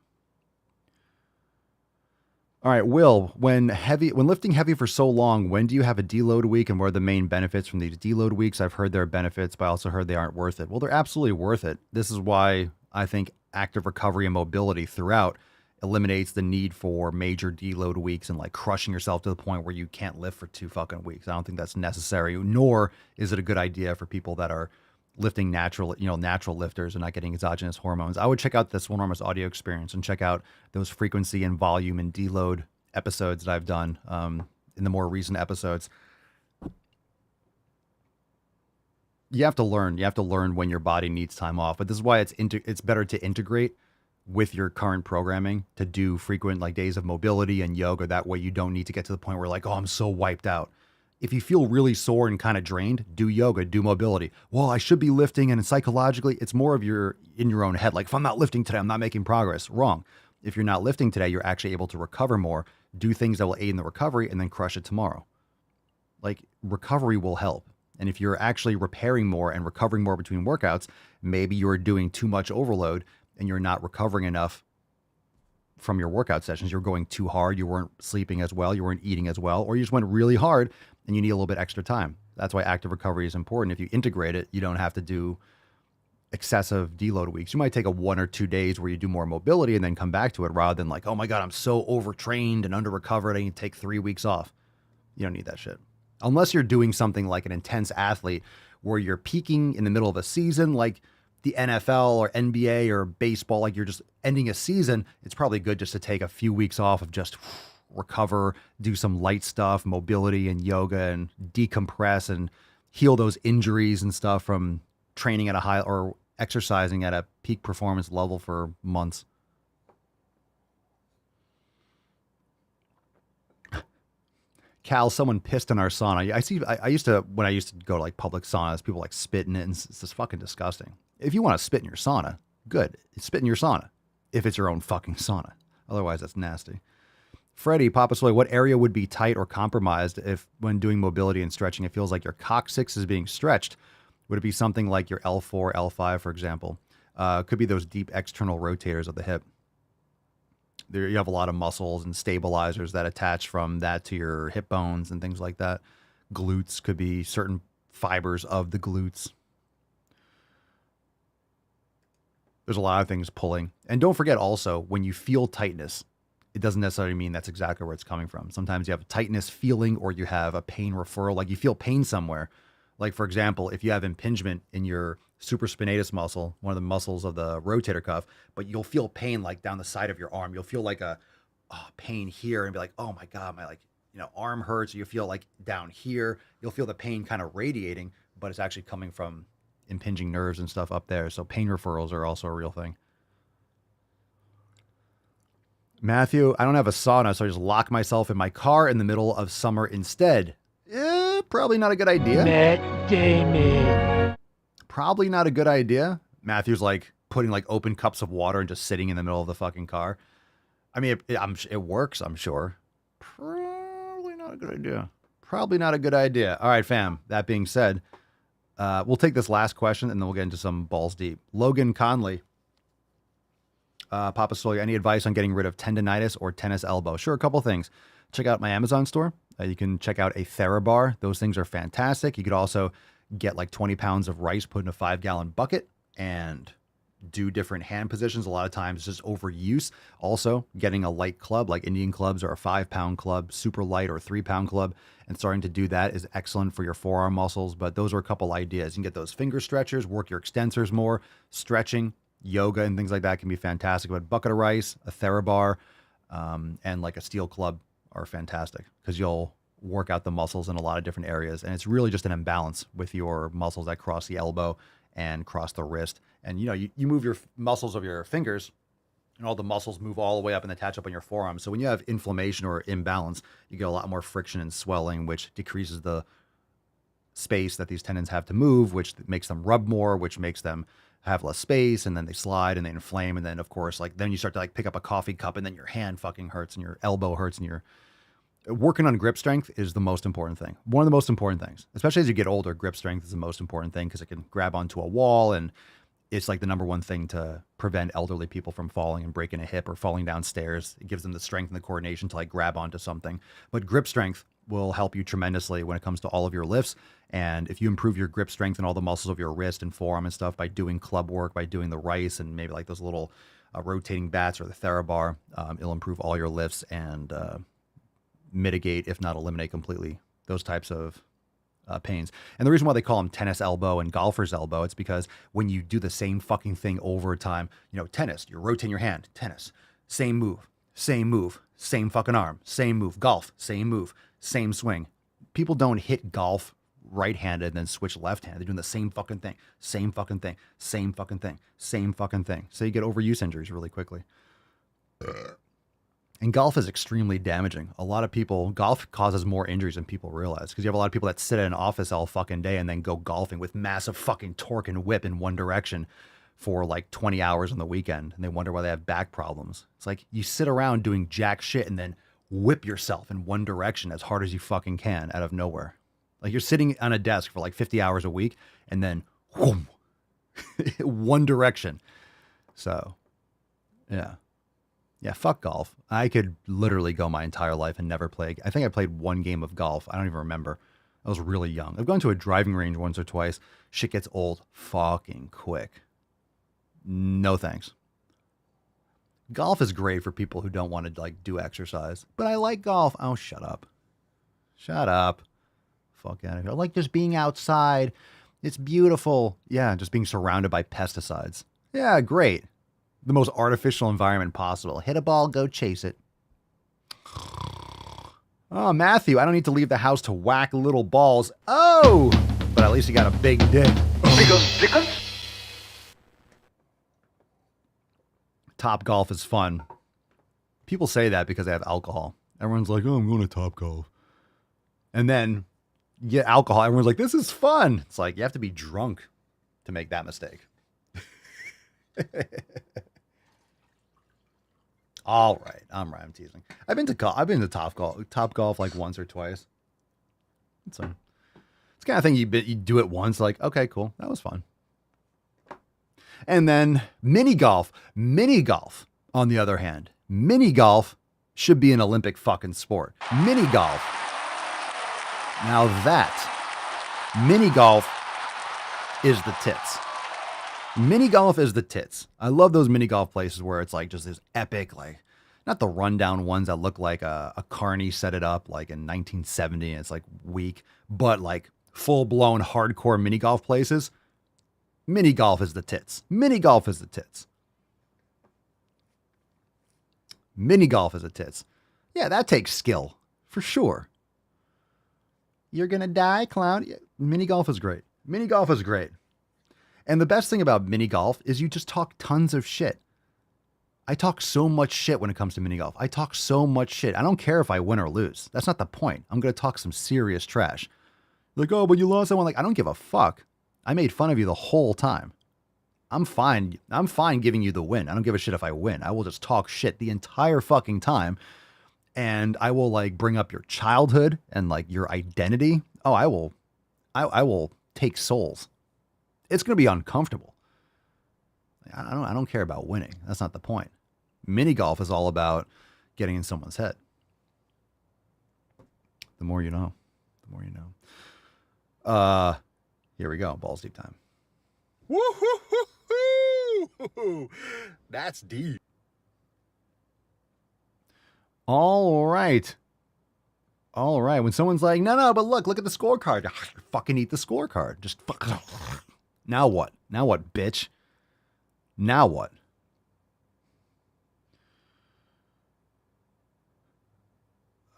All right, Will, when lifting heavy for so long, when do you have a deload week and what are the main benefits from these deload weeks? I've heard there are benefits, but I also heard they aren't worth it. Well, they're absolutely worth it. This is why I think active recovery and mobility throughout eliminates the need for major deload weeks and like crushing yourself to the point where you can't lift for 2 fucking weeks. I don't think that's necessary, nor is it a good idea for people that are lifting natural lifters and not getting exogenous hormones. I would check out this Enormous Audio Experience and check out those frequency and volume and deload episodes that I've done in the more recent episodes. You have to learn when your body needs time off, but this is why it's better to integrate with your current programming to do frequent like days of mobility and yoga. That way you don't need to get to the point where like, oh, I'm so wiped out. If you feel really sore and kind of drained, do yoga, do mobility. Well, I should be lifting, and psychologically, it's more of in your own head. Like, if I'm not lifting today, I'm not making progress. Wrong. If you're not lifting today, you're actually able to recover more, do things that will aid in the recovery, and then crush it tomorrow. Like, recovery will help. And if you're actually repairing more and recovering more between workouts, maybe you're doing too much overload and you're not recovering enough from your workout sessions. You're going too hard. You weren't sleeping as well. You weren't eating as well, or you just went really hard and you need a little bit extra time. That's why active recovery is important. If you integrate it, you don't have to do excessive deload weeks. You might take a 1 or 2 days where you do more mobility and then come back to it rather than like, oh my God, I'm so overtrained and under recovered. I need to take 3 weeks off. You don't need that shit. Unless you're doing something like an intense athlete where you're peaking in the middle of a season, like the NFL or NBA or baseball, like you're just ending a season, it's probably good just to take a few weeks off of just recover, do some light stuff, mobility and yoga, and decompress and heal those injuries and stuff from training at a high or exercising at a peak performance level for months. Cal, someone pissed in our sauna. I used to, when I used to go to like public saunas, people like spit in it, and it's just fucking disgusting. If you want to spit in your sauna, good. Spit in your sauna. If it's your own fucking sauna. Otherwise, that's nasty. Freddie, Papa Soy, what area would be tight or compromised if when doing mobility and stretching, it feels like your coccyx is being stretched? Would it be something like your L4, L5, for example? Could be those deep external rotators of the hip. There you have a lot of muscles and stabilizers that attach from that to your hip bones and things like that. Glutes could be certain fibers of the glutes. There's a lot of things pulling. And don't forget also, when you feel tightness, it doesn't necessarily mean that's exactly where it's coming from. Sometimes you have a tightness feeling or you have a pain referral, like you feel pain somewhere. Like, for example, if you have impingement in your supraspinatus muscle, one of the muscles of the rotator cuff, but you'll feel pain like down the side of your arm. You'll feel like a pain here and be like, oh my God, my arm hurts. Or you feel like down here, you'll feel the pain kind of radiating, but it's actually coming from impinging nerves and stuff up there. So pain referrals are also a real thing. Matthew, I don't have a sauna, so I just lock myself in my car in the middle of summer instead. Probably not a good idea. Matt Damon. Probably not a good idea. Matthew's like putting like open cups of water and just sitting in the middle of the fucking car. I mean, it works, I'm sure. Probably not a good idea. Probably not a good idea. All right, fam. That being said, we'll take this last question and then we'll get into some balls deep. Logan Conley. Papa Soy, any advice on getting rid of tendonitis or tennis elbow? Sure, a couple things. Check out my Amazon store. You can check out a TheraBar. Those things are fantastic. You could also get like 20 pounds of rice put in a 5-gallon bucket and do different hand positions. A lot of times just overuse. Also, getting a light club like Indian clubs or a 5-pound club, super light or 3-pound club, and starting to do that is excellent for your forearm muscles. But those are a couple ideas. You can get those finger stretchers, work your extensors more, stretching, yoga, and things like that can be fantastic. But bucket of rice, a TheraBar, and like a steel club are fantastic because you'll work out the muscles in a lot of different areas. And it's really just an imbalance with your muscles that cross the elbow and cross the wrist. And, you move your muscles of your fingers and all the muscles move all the way up and attach up on your forearm. So when you have inflammation or imbalance, you get a lot more friction and swelling, which decreases the space that these tendons have to move, which makes them rub more, which makes them have less space, and then they slide and they inflame. And then of course, then you start to pick up a coffee cup and then your hand fucking hurts and your elbow hurts, and working on grip strength is the most important thing. One of the most important things, especially as you get older, grip strength is the most important thing because it can grab onto a wall, and it's like the number one thing to prevent elderly people from falling and breaking a hip or falling downstairs. It gives them the strength and the coordination to grab onto something. But grip strength will help you tremendously when it comes to all of your lifts. And if you improve your grip strength and all the muscles of your wrist and forearm and stuff by doing club work, by doing the rice and maybe those little rotating bats or the TheraBar, it'll improve all your lifts and mitigate, if not eliminate completely, those types of pains. And the reason why they call them tennis elbow and golfer's elbow, it's because when you do the same fucking thing over time, tennis, you're rotating your hand, tennis, same move, same fucking arm, same move, golf, same move, same swing. People don't hit golf right-handed and then switch left-handed. They're doing the same fucking thing, same fucking thing, same fucking thing, same fucking thing. So you get overuse injuries really quickly. And golf is extremely damaging. A lot of people, golf causes more injuries than people realize because you have a lot of people that sit in an office all fucking day and then go golfing with massive fucking torque and whip in one direction for 20 hours on the weekend. And they wonder why they have back problems. It's like you sit around doing jack shit and then whip yourself in one direction as hard as you fucking can out of nowhere. Like you're sitting on a desk for 50 hours a week and then whoom, one direction. So, yeah. Yeah, fuck golf. I could literally go my entire life and never play. I think I played one game of golf. I don't even remember. I was really young. I've gone to a driving range once or twice. Shit gets old fucking quick. No thanks. Golf is great for people who don't want to do exercise. But I like golf. Oh, shut up. Shut up. Fuck out of here. I like just being outside, It's beautiful. Yeah, just being surrounded by pesticides. Yeah, great. The most artificial environment possible. Hit a ball, go chase it. Oh, Matthew, I don't need to leave the house to whack little balls. Oh! But at least you got a big dick. Top golf is fun. People say that because they have alcohol. Everyone's like, oh, I'm going to Top Golf. And then you get alcohol. Everyone's like, this is fun. It's like, you have to be drunk to make that mistake. All right. I'm teasing. I've been to Top Golf like once or twice. It's the kind of thing you do it once, like, okay, cool. That was fun. And then mini golf. Mini golf, on the other hand. Mini golf should be an Olympic fucking sport. Mini golf. Now that, mini golf is the tits. Mini golf is the tits. I love those mini golf places where it's like just this epic, like, not the rundown ones that look like a carny set it up like in 1970 and it's like weak, but like full-blown hardcore mini golf places. Mini golf is the tits. Mini golf is the tits. Mini golf is the tits. Yeah, that takes skill, for sure. You're gonna die, clown. Yeah, mini golf is great. Mini golf is great. And the best thing about mini golf is you just talk tons of shit. I talk so much shit when it comes to mini golf. I talk so much shit. I don't care if I win or lose. That's not the point. I'm going to talk some serious trash. Like, oh, but you lost that one. Like, I don't give a fuck. I made fun of you the whole time. I'm fine. I'm fine giving you the win. I don't give a shit if I win. I will just talk shit the entire fucking time. And I will like bring up your childhood and like your identity. Oh, I will take souls. It's going to be uncomfortable. I don't care about winning. That's not the point. Mini golf is all about getting in someone's head. The more you know. The more you know. Here we go. Balls deep time. Woo-hoo-hoo-hoo! That's deep. All right. All right. When someone's like, no, but look at the scorecard. Fucking eat the scorecard. Just fuck. Now what? Now what, bitch? Now what?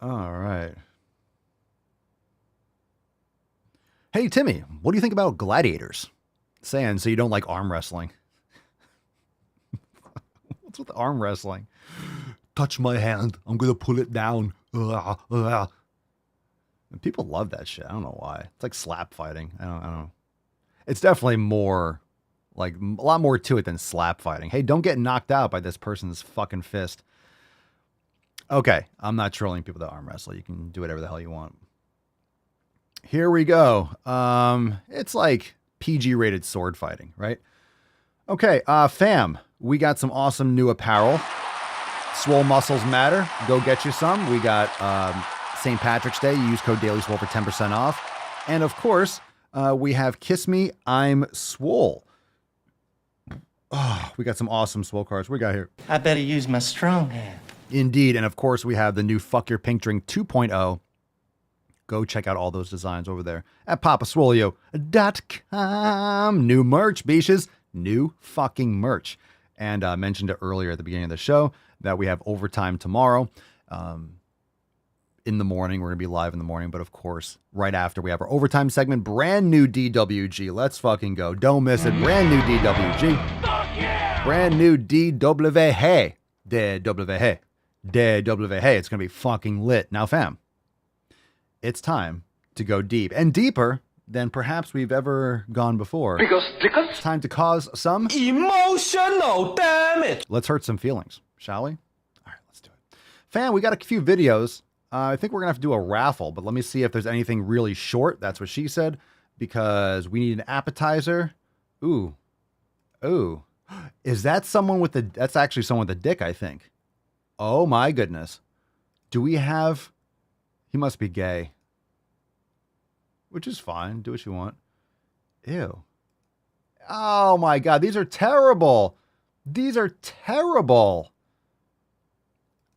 All right. Hey, Timmy, what do you think about gladiators? Saying so you don't like arm wrestling. What's with arm wrestling? Touch my hand. I'm going to pull it down. And people love that shit. I don't know why. It's like slap fighting. I don't know. It's definitely more, like, a lot more to it than slap fighting. Hey, don't get knocked out by this person's fucking fist. Okay, I'm not trolling people that arm wrestle. You can do whatever the hell you want. Here we go. It's like PG-rated sword fighting, right? Okay, fam, we got some awesome new apparel. Swole Muscles Matter. Go get you some. We got St. Patrick's Day. You use code Daily Swole for 10% off. And of course, we have Kiss Me, I'm Swole. Oh, we got some awesome Swole cards. What we got here? I better use my strong hand. Indeed. And of course, we have the new Fuck Your Pink Drink 2.0. Go check out all those designs over there at papaswolio.com. New merch, beaches. New fucking merch. And I mentioned it earlier at the beginning of the show that we have overtime tomorrow. In the morning. We're going to be live in the morning. But of course, right after we have our overtime segment, brand new DWG. Let's fucking go. Don't miss it. Brand new DWG. Fuck yeah! Brand new DW. Hey. DW. DW. Hey. It's going to be fucking lit. Now, fam, it's time to go deep and deeper than perhaps we've ever gone before. It's time to cause some emotional damage. Let's hurt some feelings, shall we? All right, let's do it. Fam, we got a few videos. I think we're going to have to do a raffle, but let me see if there's anything really short. That's what she said, because we need an appetizer. Ooh. Is that someone with that's actually someone with a dick, I think. Oh my goodness. Do we have, he must be gay. Which is fine. Do what you want. Ew. Oh my God. These are terrible. These are terrible.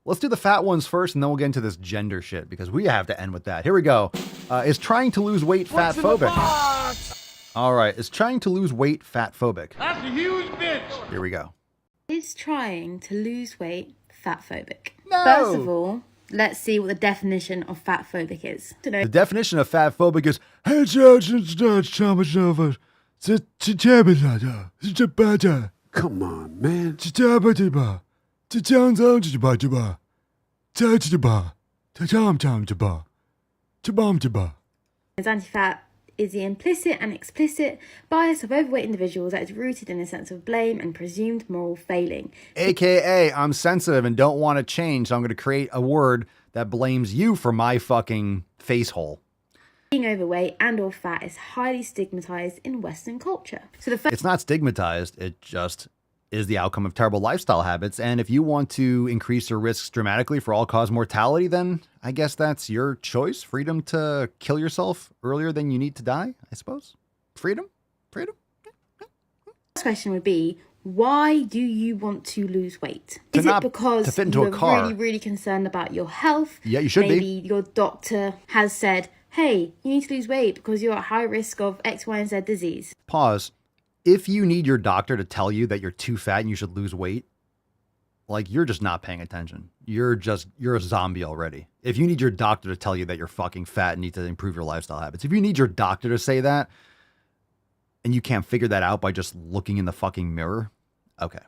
Let's do the fat ones first, and then we'll get into this gender shit, because we have to end with that. Here we go. Is trying to lose weight fat phobic? All right. Is trying to lose weight fat phobic? That's a huge bitch. Here we go. Is trying to lose weight fat phobic? No! First of all, let's see what the definition of fat phobic is. The definition of fat phobic is Come on, man. As anti-fat is the implicit and explicit bias of overweight individuals that is rooted in a sense of blame and presumed moral failing. AKA, I'm sensitive and don't want to change, so I'm going to create a word that blames you for my fucking face hole. Being overweight and or fat is highly stigmatized in Western culture. So It's not stigmatized, it just is the outcome of terrible lifestyle habits. And if you want to increase your risks dramatically for all-cause mortality, then I guess that's your choice. Freedom to kill yourself earlier than you need to die, I suppose. Freedom? First question would be, why do you want to lose weight? Is it because you're really, really concerned about your health? Yeah, you should be. Maybe your doctor has said, hey, you need to lose weight because you're at high risk of X, Y, and Z disease. Pause. If you need your doctor to tell you that you're too fat and you should lose weight, like, you're just not paying attention. You're a zombie already. If you need your doctor to tell you that you're fucking fat and need to improve your lifestyle habits, if you need your doctor to say that and you can't figure that out by just looking in the fucking mirror, okay.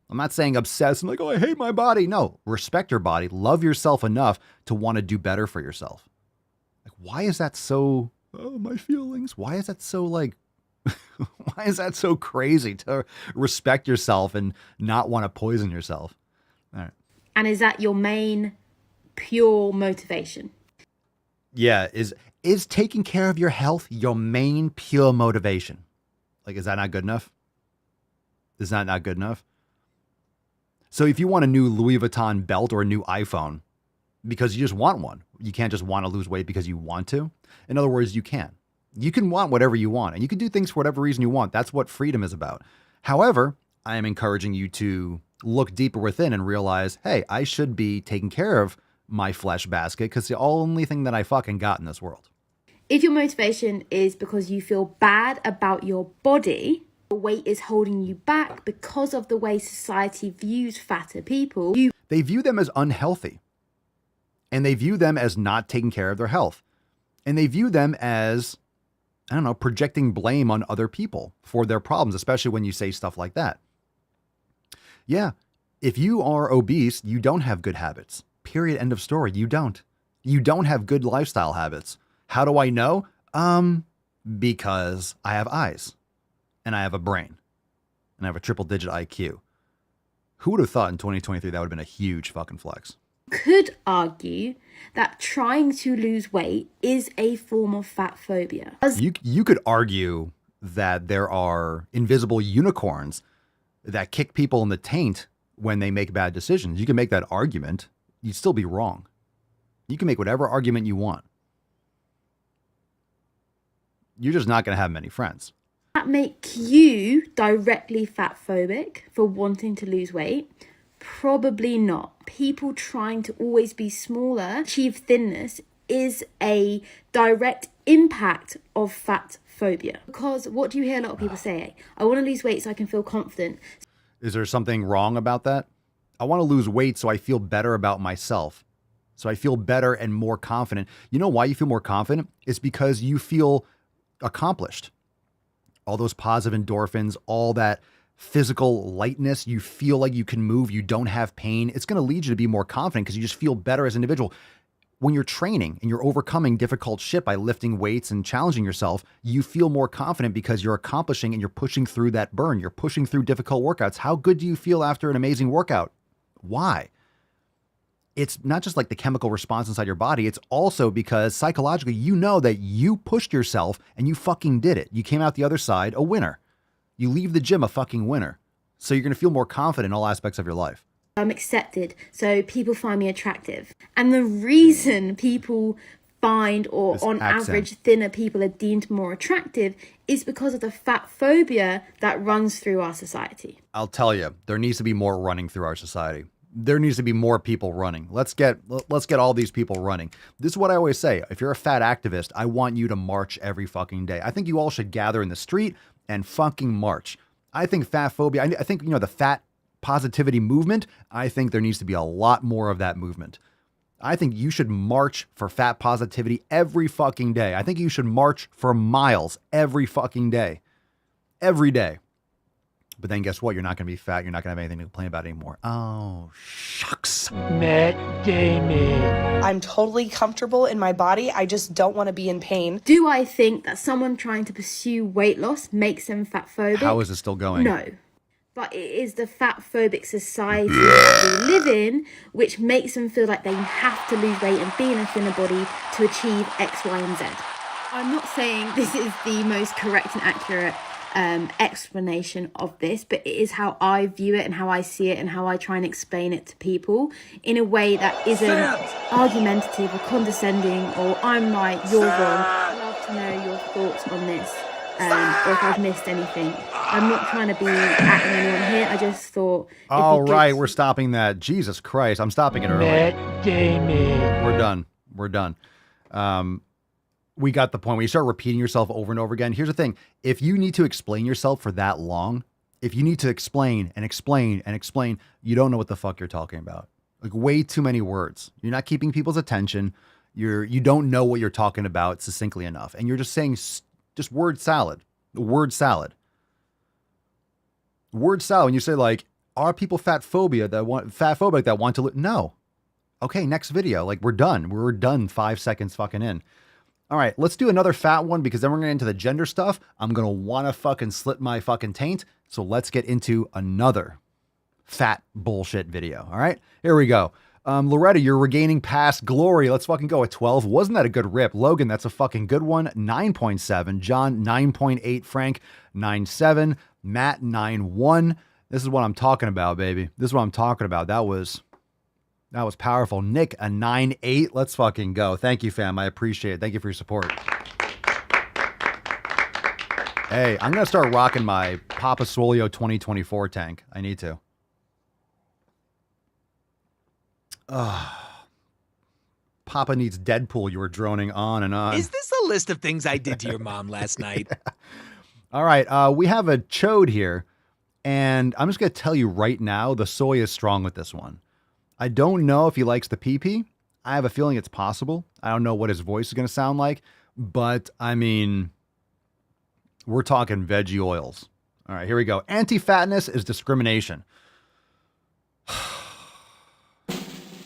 I'm not saying obsess and like, oh, I hate my body. No, respect your body. Love yourself enough to want to do better for yourself. Like, why is that so, oh, my feelings? Why is that so, like, why is that so crazy to respect yourself and not want to poison yourself? All right. And is that your main pure motivation? Yeah. Is taking care of your health your main pure motivation? Like, is that not good enough? Is that not good enough? So if you want a new Louis Vuitton belt or a new iPhone because you just want one, you can't just want to lose weight because you want to. In other words, you can. You can want whatever you want, and you can do things for whatever reason you want. That's what freedom is about. However, I am encouraging you to look deeper within and realize, hey, I should be taking care of my flesh basket because it's the only thing that I fucking got in this world. If your motivation is because you feel bad about your body, your weight is holding you back because of the way society views fatter people, they view them as unhealthy, and they view them as not taking care of their health, and they view them as, I don't know, projecting blame on other people for their problems, especially when you say stuff like that. Yeah, if you are obese, you don't have good habits. Period. End of story. You don't. You don't have good lifestyle habits. How do I know? Because I have eyes, and I have a brain, and I have a triple-digit IQ. Who would have thought in 2023 that would have been a huge fucking flex? Could argue that trying to lose weight is a form of fat phobia. You could argue that there are invisible unicorns that kick people in the taint when they make bad decisions. You can make that argument. You'd still be wrong. You can make whatever argument you want. You're just not going to have many friends. That make you directly fat phobic for wanting to lose weight? Probably not. People trying to always be smaller, achieve thinness, is a direct impact of fat phobia. Because what do you hear a lot of people say? I want to lose weight so I can feel confident. Is there something wrong about that? I want to lose weight so I feel better about myself. So I feel better and more confident. You know why you feel more confident? It's because you feel accomplished. All those positive endorphins, all that physical lightness, you feel like you can move, you don't have pain. It's going to lead you to be more confident because you just feel better as an individual. When you're training and you're overcoming difficult shit by lifting weights and challenging yourself, you feel more confident because you're accomplishing and you're pushing through that burn. You're pushing through difficult workouts. How good do you feel after an amazing workout? Why? It's not just like the chemical response inside your body. It's also because psychologically, you know that you pushed yourself and you fucking did it. You came out the other side a winner. You leave the gym a fucking winner. So you're going to feel more confident in all aspects of your life. I'm accepted, so people find me attractive. And the reason people find, or This on accent. average, thinner people are deemed more attractive is because of the fat phobia that runs through our society. I'll tell you, there needs to be more running through our society. there needs to be more people running. Let's get all these people running. This is what I always say. If you're a fat activist, I want you to march every fucking day. I think you all should gather in the street and fucking march. I think fat phobia, I think, the fat positivity movement, I think there needs to be a lot more of that movement. I think you should march for fat positivity every fucking day. I think you should march for miles every fucking day. Every day. But then guess what? You're not going to be fat. You're not going to have anything to complain about anymore. Oh, shucks. Matt Damon. I'm totally comfortable in my body. I just don't want to be in pain. Do I think that someone trying to pursue weight loss makes them fat phobic? How is it still going? No. But it is the fat phobic society that we live in which makes them feel like they have to lose weight and be in a thinner body to achieve X, Y, and Z. I'm not saying this is the most correct and accurate explanation of this, but it is how I view it and how I see it and how I try and explain it to people in a way that isn't argumentative or condescending or I'm right, you're wrong. I'd love to know your thoughts on this, or if I've missed anything. I'm not trying to be atting anyone here. I just thought... All right, we're stopping that. Jesus Christ, I'm stopping it early. Matt Damon. We're done. We got the point. When you start repeating yourself over and over again, here's the thing. If you need to explain yourself for that long, if you need to explain and explain and explain, you don't know what the fuck you're talking about. Like way too many words. You're not keeping people's attention. You don't know what you're talking about succinctly enough. And you're just saying just word salad. Word salad. Word salad. When you say like, are people fat phobic that want to no. Okay, next video. Like we're done. We're done 5 seconds fucking in. All right, let's do another fat one because then we're going to get into the gender stuff. I'm going to want to fucking slit my fucking taint. So let's get into another fat bullshit video. All right, here we go. Loretta, you're regaining past glory. Let's fucking go at 12. Wasn't that a good rip? Logan, that's a fucking good one. 9.7. John, 9.8. Frank, 9.7. Matt, 9.1. This is what I'm talking about, baby. This is what I'm talking about. That was powerful. Nick, a 9.8. Let's fucking go. Thank you, fam. I appreciate it. Thank you for your support. Hey, I'm going to start rocking my Papa Swolio 2024 tank. I need to. Papa needs Deadpool. You were droning on and on. Is this a list of things I did to your mom last night? All right. We have a chode here. And I'm just going to tell you right now, the soy is strong with this one. I don't know if he likes the pee-pee. I have a feeling it's possible. I don't know what his voice is going to sound like, but I mean, we're talking veggie oils. All right, here we go. Anti-fatness is discrimination.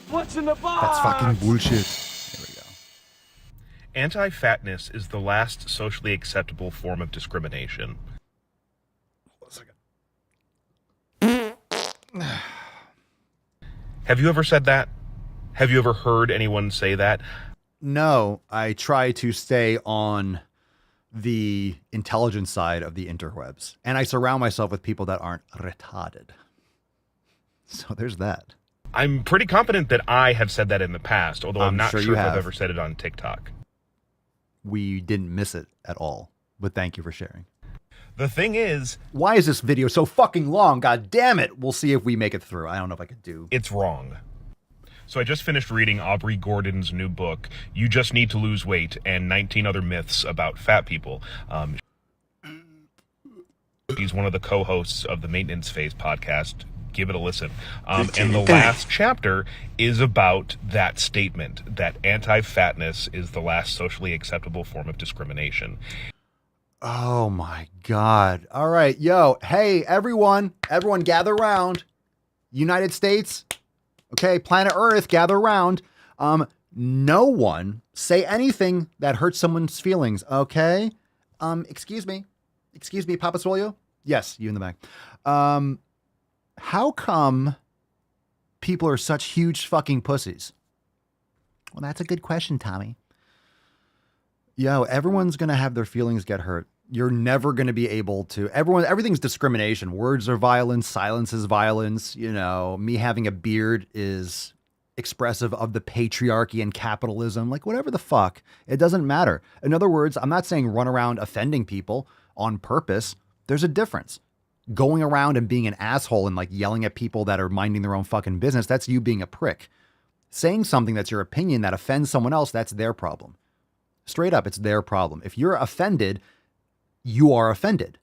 What's in the box? That's fucking bullshit. Here we go. Anti-fatness is the last socially acceptable form of discrimination. Hold on a second. Have you ever said that? Have you ever heard anyone say that? No, I try to stay on the intelligent side of the interwebs. And I surround myself with people that aren't retarded. So there's that. I'm pretty confident that I have said that in the past, although I'm not sure if I've ever said it on TikTok. We didn't miss it at all, but thank you for sharing. The thing is... Why is this video so fucking long? God damn it. We'll see if we make it through. I don't know if I could do... It's wrong. So I just finished reading Aubrey Gordon's new book, You Just Need to Lose Weight, and 19 Other Myths About Fat People. She's one of the co-hosts of the Maintenance Phase podcast. Give it a listen. And the last chapter is about that statement, that anti-fatness is the last socially acceptable form of discrimination. Oh my God. All right. Yo, hey, everyone gather around. United States. Okay. Planet Earth, gather around. No one say anything that hurts someone's feelings. Okay. Excuse me, Papa Swolio. Yes. You in the back. How come people are such huge fucking pussies? Well, that's a good question, Tommy. Yo, everyone's going to have their feelings get hurt. You're never going to be able to. Everything's discrimination. Words are violence. Silence is violence. You know, me having a beard is expressive of the patriarchy and capitalism. Like, whatever the fuck. It doesn't matter. In other words, I'm not saying run around offending people on purpose. There's a difference. Going around and being an asshole and like yelling at people that are minding their own fucking business, that's you being a prick. Saying something that's your opinion that offends someone else, that's their problem. Straight up, it's their problem. If you're offended, you are offended.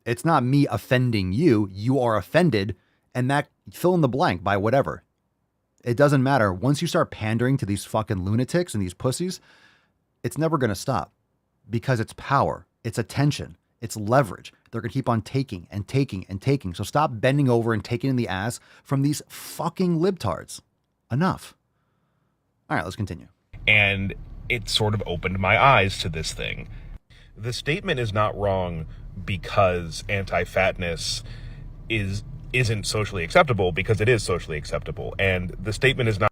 It's not me offending you. You are offended, and that fill in the blank by whatever. It doesn't matter. Once you start pandering to these fucking lunatics and these pussies, it's never going to stop because it's power, it's attention, it's leverage. They're going to keep on taking and taking and taking. So stop bending over and taking in the ass from these fucking libtards. Enough. All right, let's continue. And it sort of opened my eyes to this thing. The statement is not wrong because anti-fatness isn't socially acceptable, because it is socially acceptable. And the statement is not...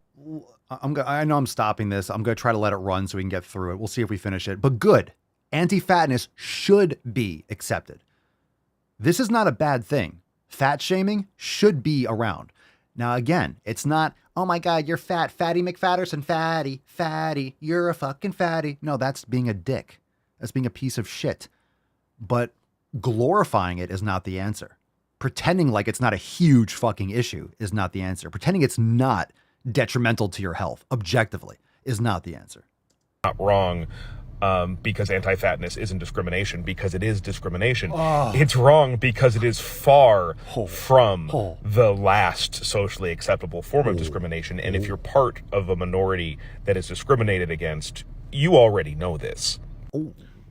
I know I'm stopping this. I'm going to try to let it run so we can get through it. We'll see if we finish it. But good. Anti-fatness should be accepted. This is not a bad thing. Fat shaming should be around. Now, again, it's not, oh my God, you're fat, fatty McFatterson, fatty, you're a fucking fatty. No, that's being a dick. That's being a piece of shit. But glorifying it is not the answer. Pretending like it's not a huge fucking issue is not the answer. Pretending it's not detrimental to your health, objectively, is not the answer. Not wrong. Because anti-fatness isn't discrimination, because it is discrimination. Oh. It's wrong because it is far from the last socially acceptable form of discrimination. And if you're part of a minority that is discriminated against, you already know this.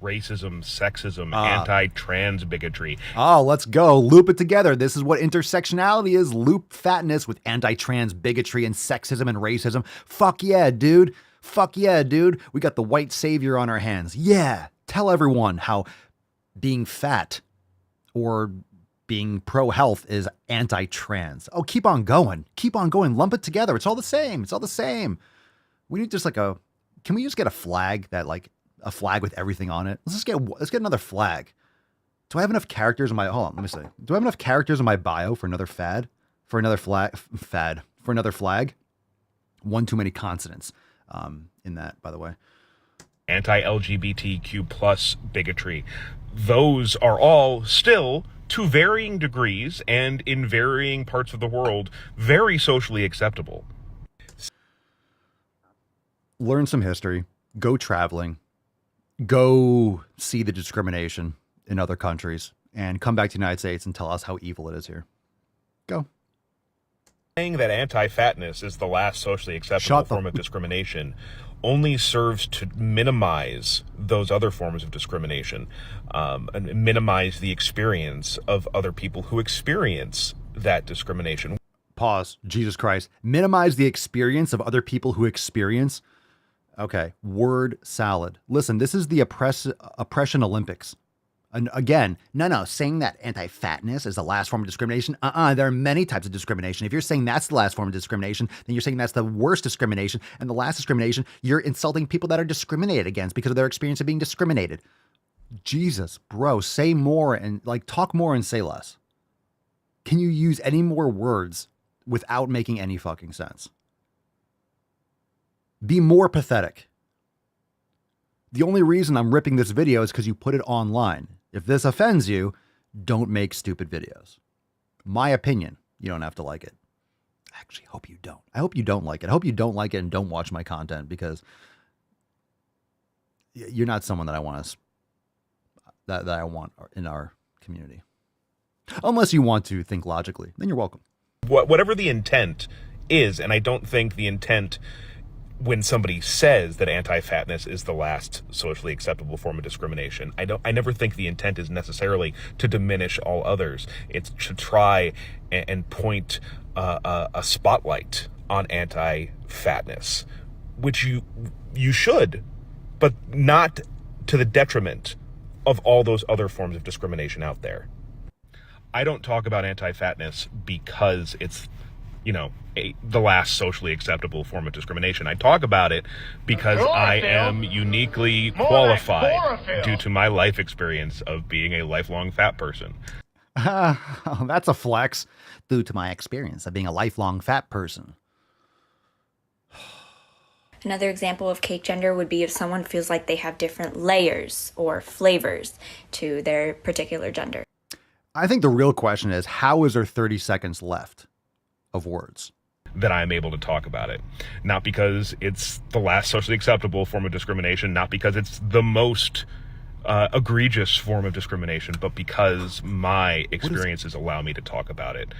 Racism, sexism, anti-trans bigotry. Oh, let's go. Loop it together. This is what intersectionality is. Loop fatness with anti-trans bigotry and sexism and racism. Fuck yeah, dude. Fuck yeah, dude. We got the white savior on our hands. Yeah. Tell everyone how being fat or being pro-health is anti-trans. Oh, keep on going. Keep on going. Lump it together. It's all the same. It's all the same. We need just like can we just get a flag a flag with everything on it? Let's get another flag. Do I have enough characters in my, hold on, let me see. Do I have enough characters in my bio for another fad? For another for another flag? One too many consonants. In that, by the way. Anti-LGBTQ plus bigotry. Those are all still, to varying degrees and in varying parts of the world, very socially acceptable. Learn some history. Go traveling. Go see the discrimination in other countries. And come back to the United States and tell us how evil it is here. Go. Saying that anti-fatness is the last socially acceptable form of discrimination only serves to minimize those other forms of discrimination, and minimize the experience of other people who experience that discrimination. Pause. Jesus Christ. Minimize the experience of other people who experience. Okay. Word salad. Listen, this is the oppression Olympics. And again, no, saying that anti-fatness is the last form of discrimination. There are many types of discrimination. If you're saying that's the last form of discrimination, then you're saying that's the worst discrimination. And the last discrimination, you're insulting people that are discriminated against because of their experience of being discriminated. Jesus, bro, say more and talk more and say less. Can you use any more words without making any fucking sense? Be more pathetic. The only reason I'm ripping this video is because you put it online. If this offends you, don't make stupid videos. My opinion, you don't have to like it. I actually hope you don't. I hope you don't like it. I hope you don't like it and don't watch my content, because you're not someone that I want that I want in our community. Unless you want to think logically, then you're welcome. Whatever the intent is, and I don't think the intent when somebody says that anti-fatness is the last socially acceptable form of discrimination, I never think the intent is necessarily to diminish all others. It's to try and point a spotlight on anti-fatness, which you should, but not to the detriment of all those other forms of discrimination out there. I don't talk about anti-fatness because it's, the last socially acceptable form of discrimination. I talk about it because I am uniquely qualified due to my life experience of being a lifelong fat person. That's a flex. Due to my experience of being a lifelong fat person. Another example of cake gender would be if someone feels like they have different layers or flavors to their particular gender. I think the real question is, how is there 30 seconds left of words? That I'm able to talk about it. Not because it's the last socially acceptable form of discrimination, not because it's the most egregious form of discrimination, but because my experiences allow me to talk about it,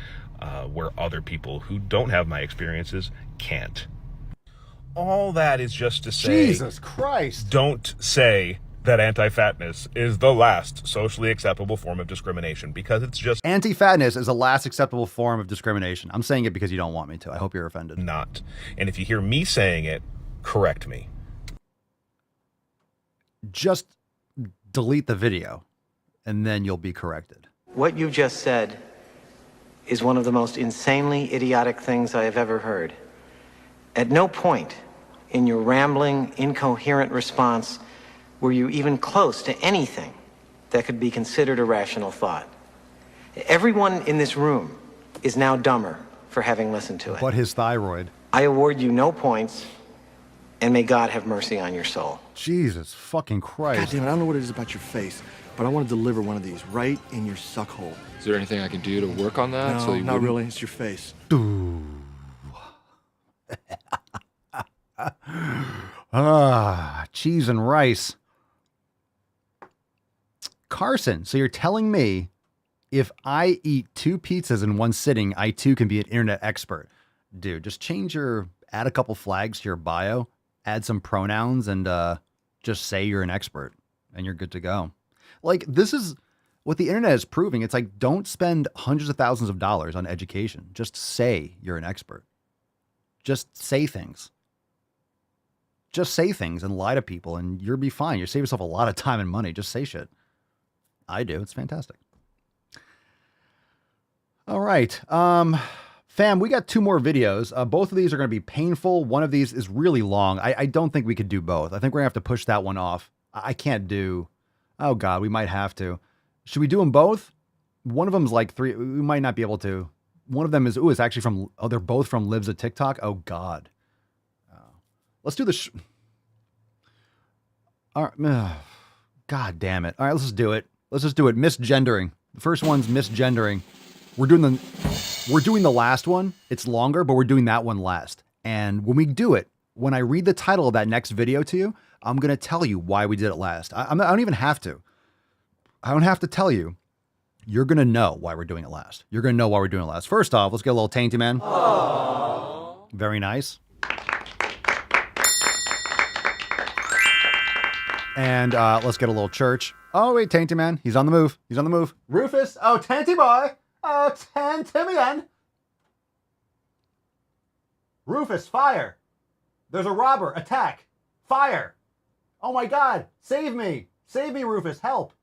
where other people who don't have my experiences can't. All that is just to say, Jesus Christ, don't say that anti-fatness is the last socially acceptable form of discrimination, because it's just anti-fatness is the last acceptable form of discrimination. I'm saying it because you don't want me to. I hope you're offended. Not. And if you hear me saying it, correct me. Just delete the video and then you'll be corrected. What you just said is one of the most insanely idiotic things I have ever heard. At no point in your rambling, incoherent response were you even close to anything that could be considered a rational thought. Everyone in this room is now dumber for having listened to it. But his thyroid. I award you no points, and may God have mercy on your soul. Jesus fucking Christ. God damn it, I don't know what it is about your face, but I want to deliver one of these right in your suck hole. Is there anything I can do to work on that? No, not really. It's your face. Cheese and rice. Carson, so you're telling me if I eat 2 pizzas in one sitting, I too can be an internet expert. Dude, just add a couple flags to your bio, add some pronouns, and just say you're an expert, and you're good to go. Like, this is what the internet is proving. It's like, don't spend hundreds of thousands of dollars on education. Just say you're an expert. Just say things. Just say things and lie to people, and you'll be fine. You save yourself a lot of time and money. Just say shit. I do. It's fantastic. All right. Fam, we got 2 more videos. Both of these are going to be painful. One of these is really long. I don't think we could do both. I think we're going to have to push that one off. I can't do... Oh, God, we might have to. Should we do them both? One of them's like 3... We might not be able to. One of them is... Ooh, it's actually from... Oh, they're both from Libs of TikTok? Oh, God. Let's do the... All right. God damn it. All right, let's just do it. Let's just do it. Misgendering. The first one's misgendering. We're doing the last one. It's longer, but we're doing that one last. And when we do it, when I read the title of that next video to you, I'm going to tell you why we did it last. I don't even have to. I don't have to tell you. You're going to know why we're doing it last. You're going to know why we're doing it last. First off, let's get a little Tainty Man. Aww. Very nice. And let's get a little church. Oh, wait, Tainty Man. He's on the move. He's on the move. Rufus. Oh, Tainty boy. Oh, Tainty Man. Rufus, fire. There's a robber. Attack. Fire. Oh, my God. Save me. Save me, Rufus. Help.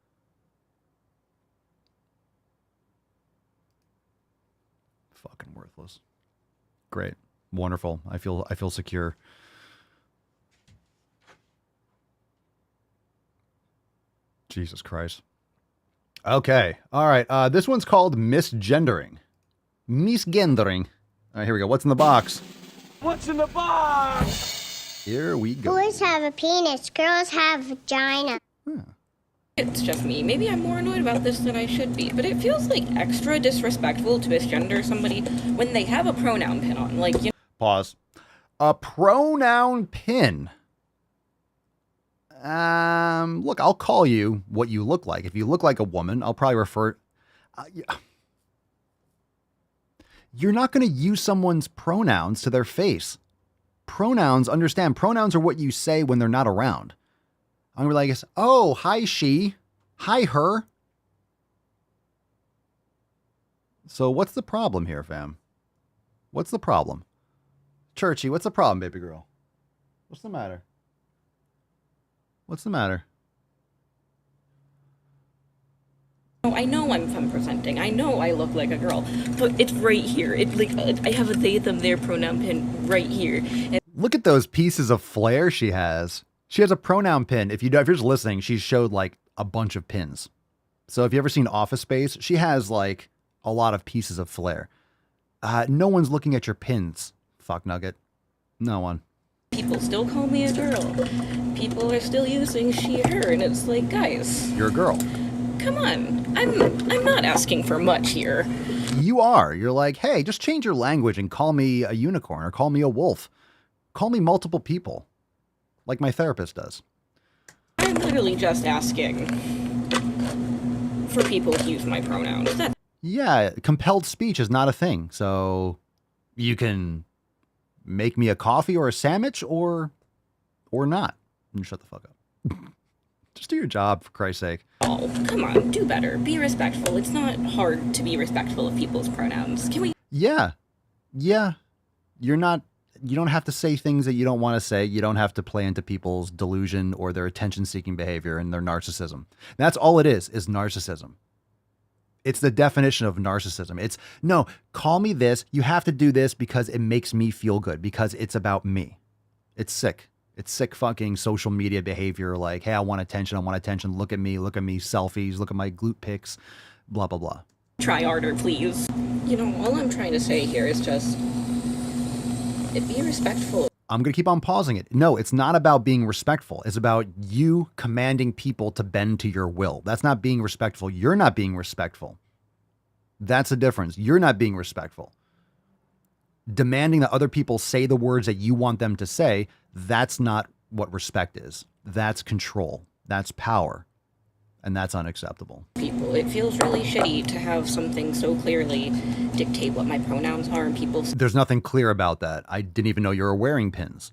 Fucking worthless. Great. Wonderful. I feel secure. Jesus Christ. Okay. All right. This one's called misgendering. Misgendering. All right, here we go. What's in the box? What's in the box? Here we go. Boys have a penis. Girls have a vagina. It's just me. Maybe I'm more annoyed about this than I should be, but it feels like extra disrespectful to misgender somebody when they have a pronoun pin on. Like, you know. Pause. A pronoun pin. Look, I'll call you what you look like. If you look like a woman, I'll probably refer... You're not going to use someone's pronouns to their face. Pronouns, understand, pronouns are what you say when they're not around. I'm going to be like, oh, hi, she. Hi, her. So what's the problem here, fam? What's the problem? Churchy, what's the problem, baby girl? What's the matter? What's the matter? Oh, I know I'm femme presenting. I know I look like a girl, but it's right here. It's like I have a they them their pronoun pin right here. And look at those pieces of flair she has. She has a pronoun pin. If you're just listening, she showed like a bunch of pins. So if you ever seen Office Space, she has like a lot of pieces of flair. No one's looking at your pins, fuck nugget. No one. people still call me a girl. People are still using she, her, and it's like, guys. You're a girl. come on. I'm not asking for much here. You are. You're like, hey, just change your language and call me a unicorn or call me a wolf. Call me multiple people, like my therapist does. I'm literally just asking for people to use my pronouns. Yeah, compelled speech is not a thing. So you can make me a coffee or a sandwich or not. And shut the fuck up. Just do your job, for Christ's sake. Oh, come on, do better. Be respectful. It's not hard to be respectful of people's pronouns. Can we? Yeah. You don't have to say things that you don't want to say. You don't have to play into people's delusion or their attention-seeking behavior and their narcissism. That's all it is narcissism. It's the definition of narcissism. It's, no, call me this. You have to do this because it makes me feel good, because it's about me. It's sick. It's sick fucking social media behavior. Like, hey, I want attention. Look at me, selfies, look at my glute pics, blah, blah, blah. Try harder, please. You know, all I'm trying to say here is just be respectful. I'm going to keep on pausing it. No, it's not about being respectful. It's about you commanding people to bend to your will. That's not being respectful. You're not being respectful. That's the difference. You're not being respectful. Demanding that other people say the words that you want them to say, that's not what respect is. That's control. That's power. And that's unacceptable. People, it feels really shitty to have something so clearly dictate what my pronouns are, and people. There's nothing clear about that. I didn't even know you were wearing pins.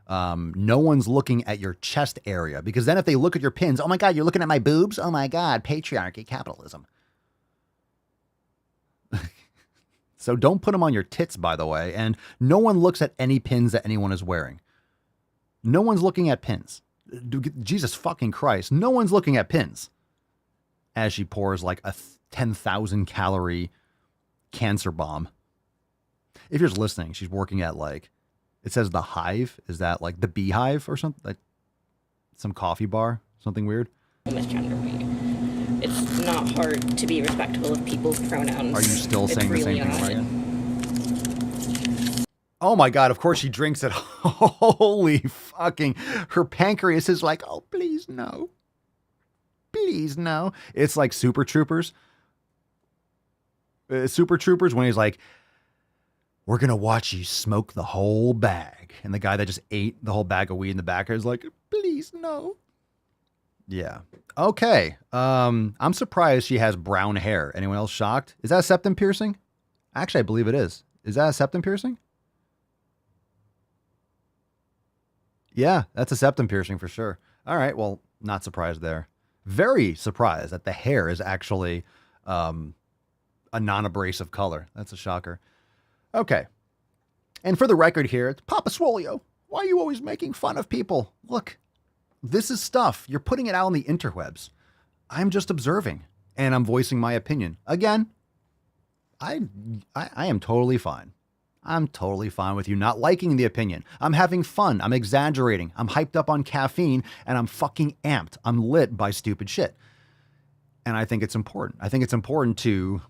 No one's looking at your chest area, because then if they look at your pins, oh my God, you're looking at my boobs? Oh my God, patriarchy, capitalism. So don't put them on your tits, by the way. And no one looks at any pins that anyone is wearing. No one's looking at pins. Jesus fucking Christ. No one's looking at pins. As she pours like a 10,000 calorie cancer bomb. If you're just listening, she's working at like, it says the Hive. Is that like the Beehive or something? Like some coffee bar? Something weird? Misgender me. It's not hard to be respectful of people's pronouns. Are you still saying the same thing, Ryan? Oh my God, of course she drinks it. Holy fucking, her pancreas is like, oh, please no. Please no. It's like Super Troopers. Super Troopers, when he's like, we're going to watch you smoke the whole bag. And the guy that just ate the whole bag of weed in the back is like, please no. Yeah. Okay. I'm surprised she has brown hair. Anyone else shocked? Is that a septum piercing? Actually, I believe it is. Is that a septum piercing? Yeah, that's a septum piercing for sure. All right. Well, not surprised there. Very surprised that the hair is actually a non-abrasive color. That's a shocker. Okay. And for the record here, it's Papa Swolio. Why are you always making fun of people? Look, this is stuff. You're putting it out on the interwebs. I'm just observing and I'm voicing my opinion. Again, I am totally fine. I'm totally fine with you not liking the opinion. I'm having fun. I'm exaggerating. I'm hyped up on caffeine and I'm fucking amped. I'm lit by stupid shit. And I think it's important. I think it's important to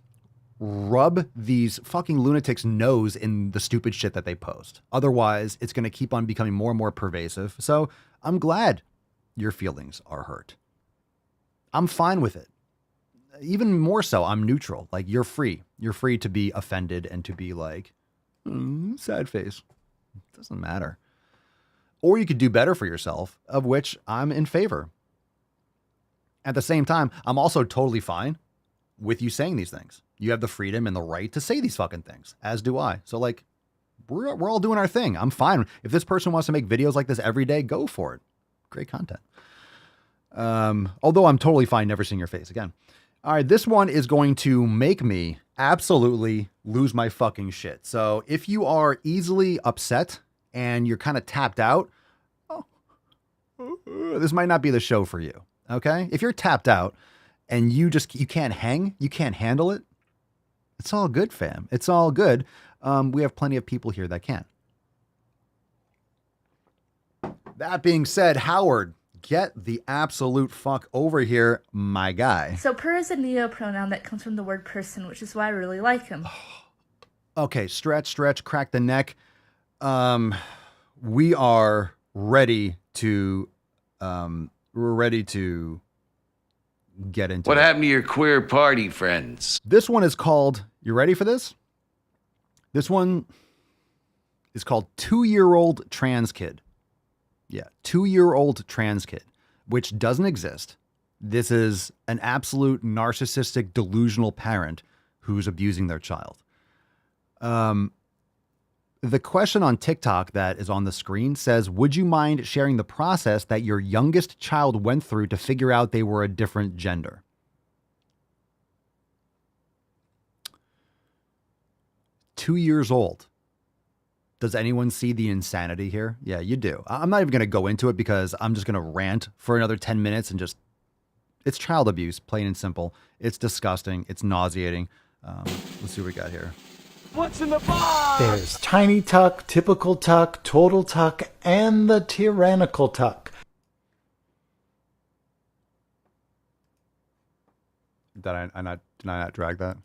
rub these fucking lunatics' nose in the stupid shit that they post. Otherwise, it's going to keep on becoming more and more pervasive. So I'm glad your feelings are hurt. I'm fine with it. Even more so, I'm neutral. Like, you're free. You're free to be offended and to be like, sad face. It doesn't matter. Or you could do better for yourself, of which I'm in favor. At the same time, I'm also totally fine with you saying these things. You have the freedom and the right to say these fucking things, as do I. So like, we're all doing our thing. I'm fine. If this person wants to make videos like this every day, go for it. Great content. Although I'm totally fine never seeing your face again. All right, this one is going to make me absolutely lose my fucking shit. So if you are easily upset and you're kind of tapped out, this might not be the show for you. Okay? If you're tapped out and you can't hang, you can't handle it, it's all good, fam. It's all good. We have plenty of people here that can. That being said, Howard, get the absolute fuck over here, my guy. So per is a neo-pronoun that comes from the word person, which is why I really like him. Okay, stretch, crack the neck. We are ready to get into What it. happened to your queer party friends? This one is called, you ready for this? This one is called 2-Year-Old Trans Kid. Yeah, 2-Year-Old Trans Kid, which doesn't exist. This is an absolute narcissistic, delusional parent who's abusing their child. The question on TikTok that is on the screen says, would you mind sharing the process that your youngest child went through to figure out they were a different gender? Two years old. Does anyone see the insanity here? Yeah, you do. I'm not even going to go into it because I'm just going to rant for another 10 minutes and just, it's child abuse, plain and simple. It's disgusting. It's nauseating. Let's see what we got here. What's in the box? There's tiny tuck, typical tuck, total tuck, and the tyrannical tuck. Did I not drag that?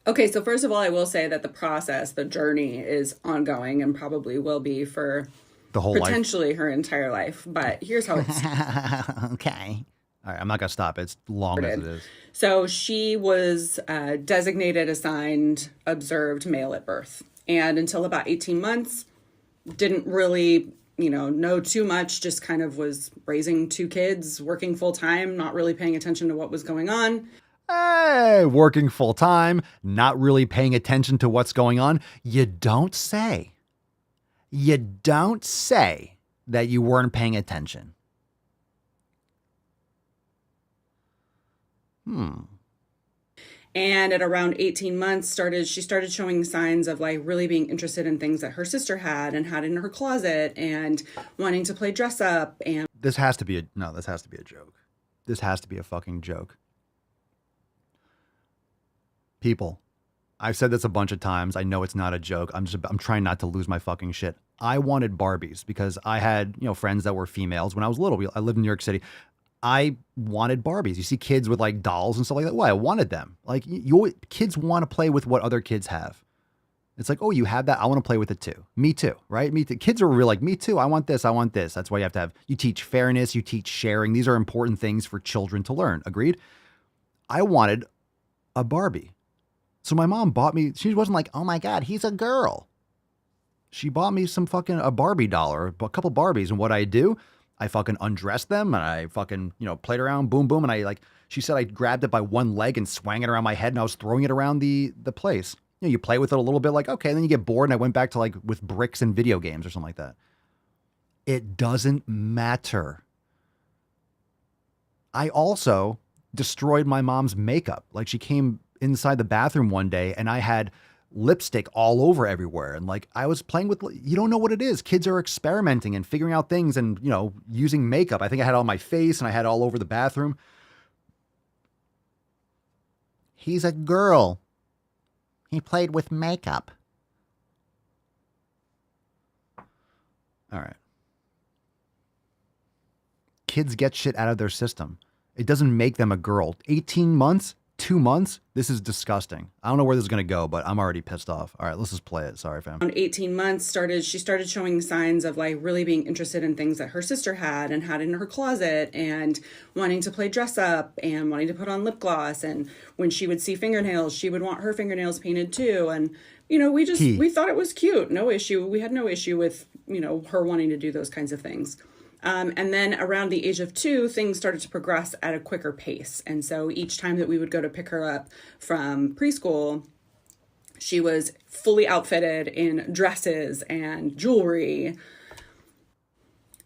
Okay, so first of all, I will say that the process, the journey is ongoing and probably will be for the whole potentially her entire life. But here's how it's okay. All right, I'm not going to stop. It's long as it is. So she was designated, assigned, observed male at birth. And until about 18 months, didn't really, know too much, just kind of was raising 2 kids, working full time, not really paying attention to what was going on. Hey, working full time, not really paying attention to what's going on. You don't say. You don't say that you weren't paying attention. And at around 18 months, she started showing signs of like really being interested in things that her sister had and had in her closet and wanting to play dress up. And this has to be a joke. This has to be a fucking joke. People, I've said this a bunch of times. I know it's not a joke. I'm trying not to lose my fucking shit. I wanted Barbies because I had, friends that were females when I was little. I lived in New York City. I wanted Barbies. You see kids with like dolls and stuff like that. Well, I wanted them. Like kids want to play with what other kids have. It's like, oh, you have that. I want to play with it too. Me too. Right. Me too. Kids are real like me too. I want this. I want this. That's why you teach fairness. You teach sharing. These are important things for children to learn. Agreed. I wanted a Barbie. So my mom bought me, she wasn't like, oh my God, he's a girl. She bought me a Barbie doll or a couple Barbies. And what I do, I fucking undressed them and I fucking, played around, boom, boom. And she said I grabbed it by one leg and swang it around my head and I was throwing it around the place. You play with it a little bit like, okay, and then you get bored and I went back to like with bricks and video games or something like that. It doesn't matter. I also destroyed my mom's makeup. Like she came inside the bathroom one day and I had lipstick all over everywhere. And like, I was playing with, you don't know what it is. Kids are experimenting and figuring out things and, using makeup. I think I had it on my face and I had it all over the bathroom. He's a girl. He played with makeup. All right. Kids get shit out of their system. It doesn't make them a girl. 18 months? 2 months? This is disgusting. I don't know where this is going to go, but I'm already pissed off. All right, let's just play it. Sorry, fam. Around 18 months, she started showing signs of like really being interested in things that her sister had and had in her closet and wanting to play dress up and wanting to put on lip gloss. And when she would see fingernails, she would want her fingernails painted too. And, we thought it was cute. No issue. We had no issue with, her wanting to do those kinds of things. And then around the age of 2, things started to progress at a quicker pace. And so each time that we would go to pick her up from preschool, she was fully outfitted in dresses and jewelry.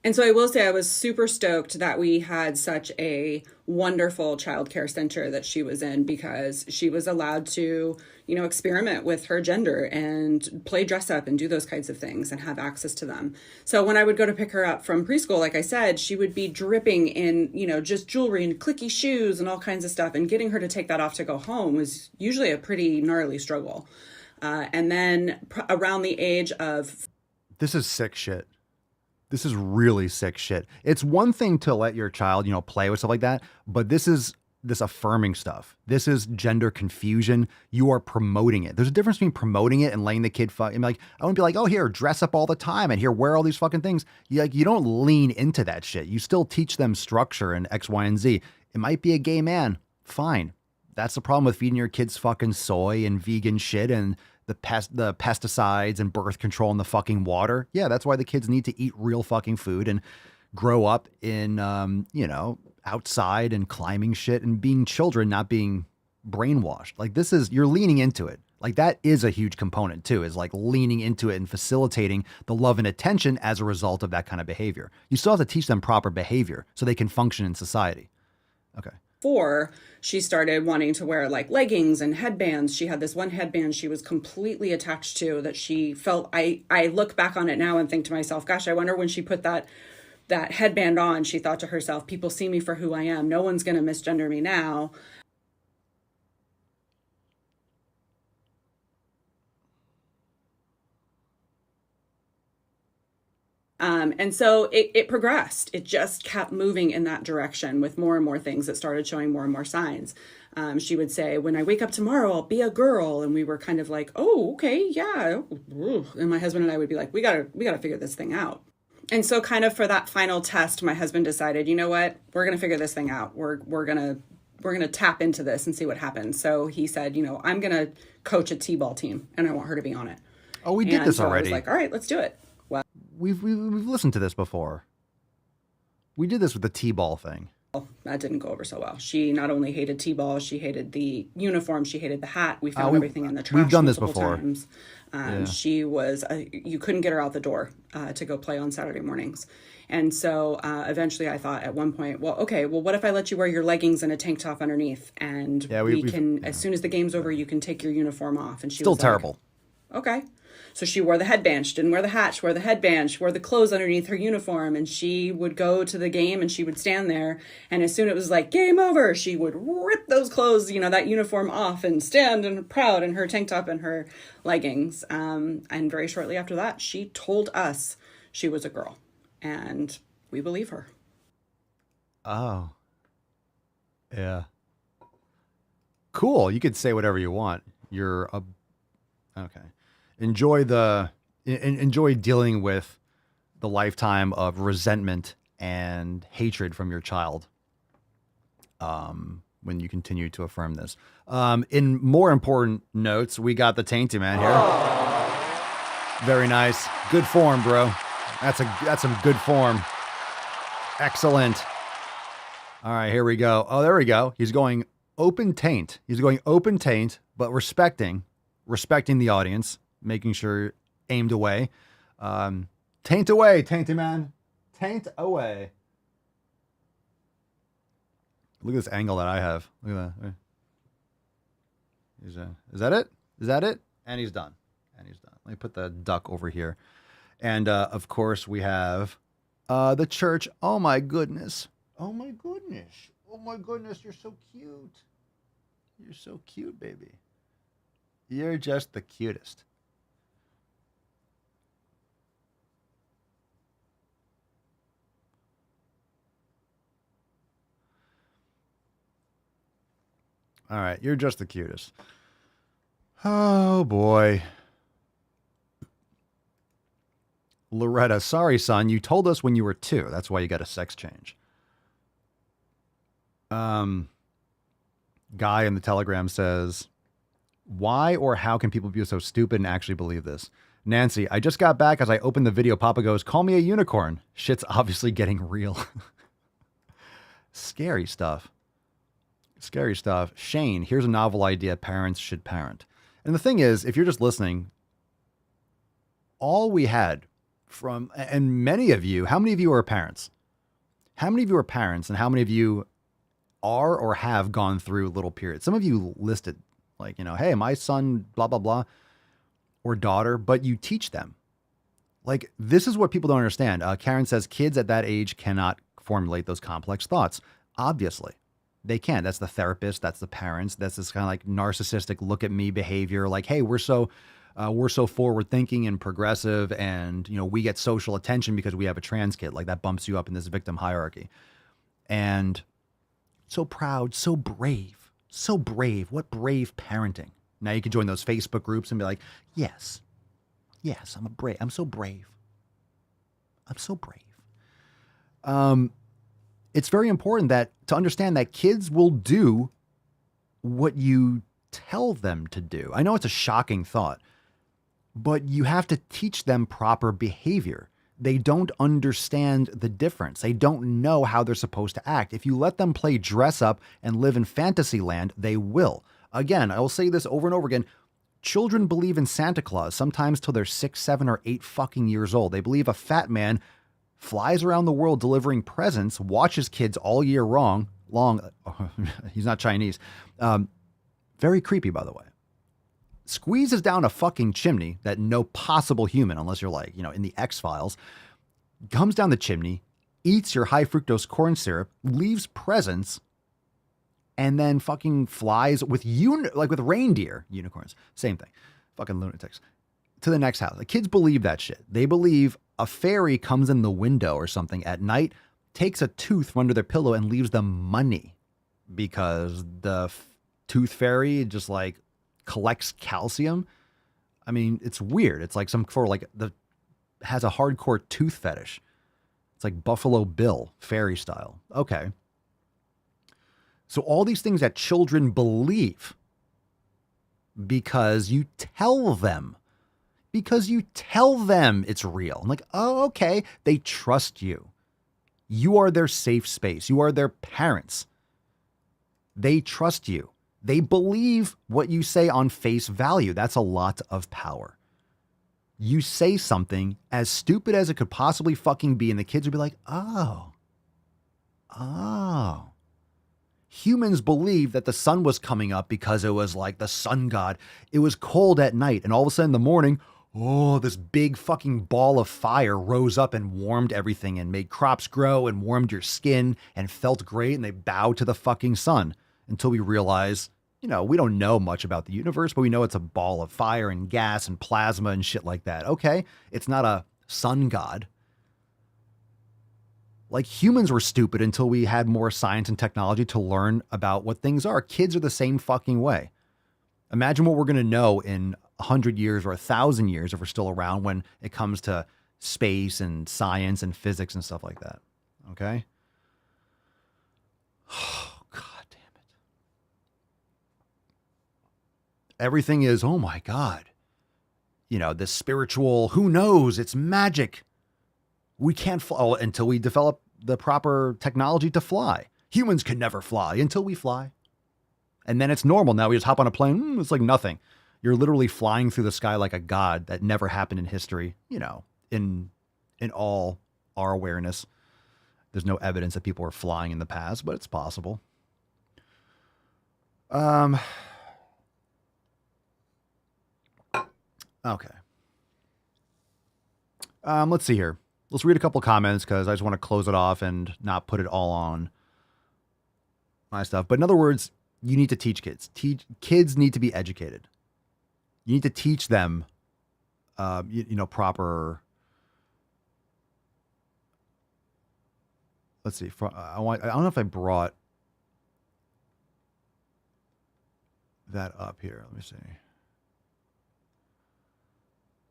And so I will say I was super stoked that we had such a wonderful childcare center that she was in because she was allowed to, experiment with her gender and play dress up and do those kinds of things and have access to them. So when I would go to pick her up from preschool, like I said, she would be dripping in, just jewelry and clicky shoes and all kinds of stuff. And getting her to take that off to go home was usually a pretty gnarly struggle. And then around the age of... This is sick shit. This is really sick shit. It's one thing to let your child, play with stuff like that, but this is this affirming stuff. This is gender confusion. You are promoting it. There's a difference between promoting it and letting the kid I wouldn't be like, oh, here, dress up all the time and here, wear all these fucking things. You don't lean into that shit. You still teach them structure and X, Y, and Z. It might be a gay man. Fine. That's the problem with feeding your kids fucking soy and vegan shit and the pesticides and birth control in the fucking water. Yeah, that's why the kids need to eat real fucking food and grow up in, outside and climbing shit and being children, not being brainwashed. Like you're leaning into it. Like that is a huge component too, is like leaning into it and facilitating the love and attention as a result of that kind of behavior. You still have to teach them proper behavior so they can function in society. Okay. 4, she started wanting to wear like leggings and headbands. She had this one headband she was completely attached to that she felt, I look back on it now and think to myself, gosh, I wonder when she put that headband on, she thought to herself, people see me for who I am. No one's going to misgender me now. And so it progressed. It just kept moving in that direction with more and more things that started showing more and more signs. She would say, when I wake up tomorrow, I'll be a girl. And we were kind of like, oh, okay, yeah. And my husband and I would be like, we gotta figure this thing out. And so kind of for that final test, my husband decided, you know what, we're going to figure this thing out. We're going to tap into this and see what happens. So he said, I'm going to coach a T-ball team and I want her to be on it. Oh, we did this already. I was like, all right, let's do it. Well, we've listened to this before. We did this with the T-ball thing. That didn't go over so well. She not only hated T-ball, she hated the uniform, she hated the hat. We found everything in the trash. We've done this before. Times. She was, you couldn't get her out the door to go play on Saturday mornings. And so eventually I thought at one point, well, what if I let you wear your leggings and a tank top underneath? And we can, as soon as the game's over, you can take your uniform off. And she Still was terrible. Like, okay. So she wore the headband. She didn't wear the hat. She wore the headband. She wore the clothes underneath her uniform. And she would go to the game and she would stand there. And as soon as it was like, game over, she would rip those clothes, that uniform off and stand and proud in her tank top and her leggings. And very shortly after that, she told us she was a girl. And we believe her. Oh. Yeah. Cool. You could say whatever you want. Okay. Enjoy dealing with the lifetime of resentment and hatred from your child when you continue to affirm this. In more important notes, we got the Tainty Man here. Very nice. Good form, bro. That's some good form. Excellent. All right, here we go. Oh, there we go. He's going open taint. But respecting the audience. Making sure aimed away. Taint away, Tainty Man. Taint away. Look at this angle that I have. Look at that. Is that it? Is that it? And he's done. Let me put the duck over here. And of course we have the church. Oh my goodness. Oh my goodness. Oh my goodness. You're so cute. You're so cute, baby. You're just the cutest. All right, you're just the cutest. Oh, boy. Loretta, sorry, son. You told us when you were 2. That's why you got a sex change. Guy in the Telegram says, why or how can people be so stupid and actually believe this? Nancy, I just got back as I opened the video. Papa goes, call me a unicorn. Shit's obviously getting real. Scary stuff. Scary stuff. Shane, here's a novel idea. Parents should parent. And the thing is, if you're just listening, all we had from, and many of you, how many of you are parents? How many of you are parents and how many of you are or have gone through little periods? Some of you listed like, hey, my son, blah, blah, blah, or daughter, but you teach them. Like, this is what people don't understand. Karen says kids at that age cannot formulate those complex thoughts. Obviously. They can't. That's the therapist. That's the parents. That's this kind of like narcissistic look at me behavior. Like, hey, we're so forward thinking and progressive, and we get social attention because we have a trans kid. Like that bumps you up in this victim hierarchy. And so proud, so brave, so brave. What brave parenting? Now you can join those Facebook groups and be like, yes, I'm so brave. I'm so brave. it's very important to understand that kids will do what you tell them to do. I know it's a shocking thought, but you have to teach them proper behavior. They don't understand the difference. They don't know how they're supposed to act. If you let them play dress up and live in fantasy land, they will. Again, I will say this over and over again. Children believe in Santa Claus sometimes till they're 6, 7, or 8 fucking years old. They believe a fat man flies around the world delivering presents, watches kids all year long. He's not Chinese. Very creepy, by the way. Squeezes down a fucking chimney that no possible human, unless you're like, in the X-Files, comes down the chimney, eats your high fructose corn syrup, leaves presents, and then fucking flies with with reindeer, unicorns, same thing, fucking lunatics, to the next house. The kids believe that shit. They believe a fairy comes in the window or something at night, takes a tooth from under their pillow and leaves them money because the tooth fairy just like collects calcium. I mean, it's weird. It's like has a hardcore tooth fetish. It's like Buffalo Bill, fairy style. Okay. So all these things that children believe because you tell them it's real. I'm like, oh, okay. They trust you. You are their safe space. You are their parents. They trust you. They believe what you say on face value. That's a lot of power. You say something as stupid as it could possibly fucking be, and the kids would be like, oh. Humans believe that the sun was coming up because it was like the sun god. It was cold at night, and all of a sudden in the morning, this big fucking ball of fire rose up and warmed everything and made crops grow and warmed your skin and felt great, and they bowed to the fucking sun until we realize, we don't know much about the universe, but we know it's a ball of fire and gas and plasma and shit like that. Okay, it's not a sun god. Like humans were stupid until we had more science and technology to learn about what things are. Kids are the same fucking way. Imagine what we're going to know in 100 years or 1,000 years if we're still around when it comes to space and science and physics and stuff like that. Okay? Oh, God damn it. Everything is, oh my God. This spiritual, who knows? It's magic. We can't fly until we develop the proper technology to fly. Humans can never fly until we fly. And then it's normal. Now we just hop on a plane. It's like nothing. You're literally flying through the sky like a god. That never happened in history, in all our awareness. There's no evidence that people were flying in the past, but it's possible. Okay. Let's see here. Let's read a couple comments because I just want to close it off and not put it all on my stuff. But in other words, you need to teach kids. Kids need to be educated. You need to teach them, proper. Let's see. I don't know if I brought that up here. Let me see.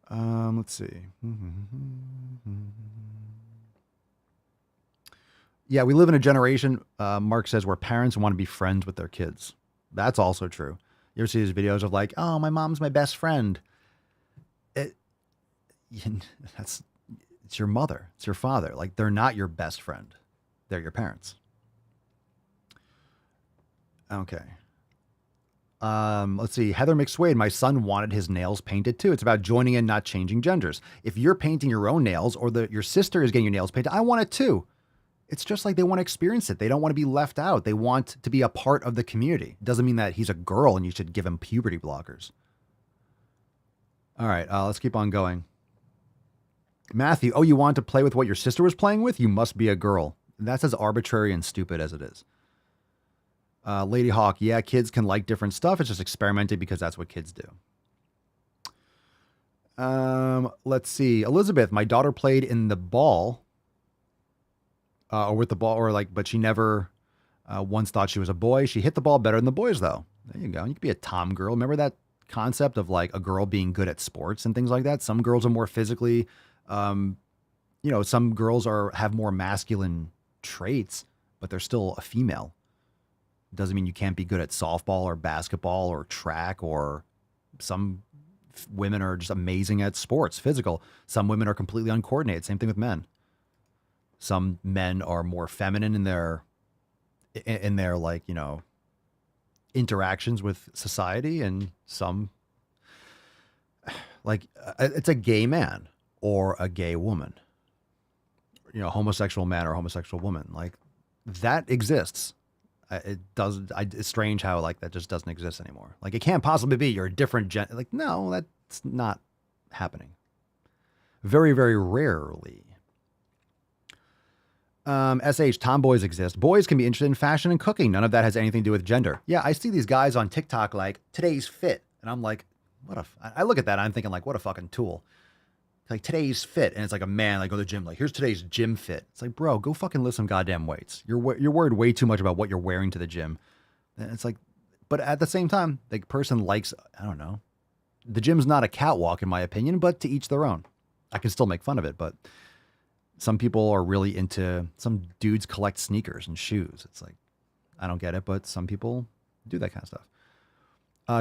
Let's see. Yeah, we live in a generation, Mark says, where parents want to be friends with their kids. That's also true. You ever see these videos of like, oh, my mom's my best friend? It's your mother. It's your father. Like, they're not your best friend. They're your parents. Okay. Let's see. Heather McSwade, my son wanted his nails painted too. It's about joining in, not changing genders. If you're painting your own nails or your sister is getting your nails painted, I want it too. It's just like they want to experience it. They don't want to be left out. They want to be a part of the community. It doesn't mean that he's a girl and you should give him puberty blockers. All right, let's keep on going. Matthew, oh, you want to play with what your sister was playing with? You must be a girl. That's as arbitrary and stupid as it is. Lady Hawk, yeah, kids can like different stuff. It's just experimented because that's what kids do. Let's see. Elizabeth, my daughter played in the ball. Or with the ball, but she never once thought she was a boy. She hit the ball better than the boys, though. There you go. You could be a tom girl. Remember that concept of like a girl being good at sports and things like that? Some girls are more physically, some girls have more masculine traits, but they're still a female. Doesn't mean you can't be good at softball or basketball or track, or some women are just amazing at sports, physical. Some women are completely uncoordinated. Same thing with men. Some men are more feminine in their like, you know, interactions with society, and some, like, it's a gay man or a gay woman, you know, homosexual man or homosexual woman. Like, that exists. It's strange how, like, that just doesn't exist anymore. Like, it can't possibly be you're a different like, no, that's not happening. Very, very rarely. SH, tomboys exist. Boys can be interested in fashion and cooking. None of that has anything to do with gender. Yeah, I see these guys on TikTok like, today's fit. And I'm like, I look at that, I'm thinking, like, what a fucking tool. Like, today's fit. And it's like a man, like, go to the gym, like, here's today's gym fit. It's like, bro, go fucking lift some goddamn weights. You're worried way too much about what you're wearing to the gym. And it's like, but at the same time, the person likes, I don't know. The gym's not a catwalk, in my opinion, but to each their own. I can still make fun of it, but some people are really into, some dudes collect sneakers and shoes. It's like, I don't get it, but some people do that kind of stuff.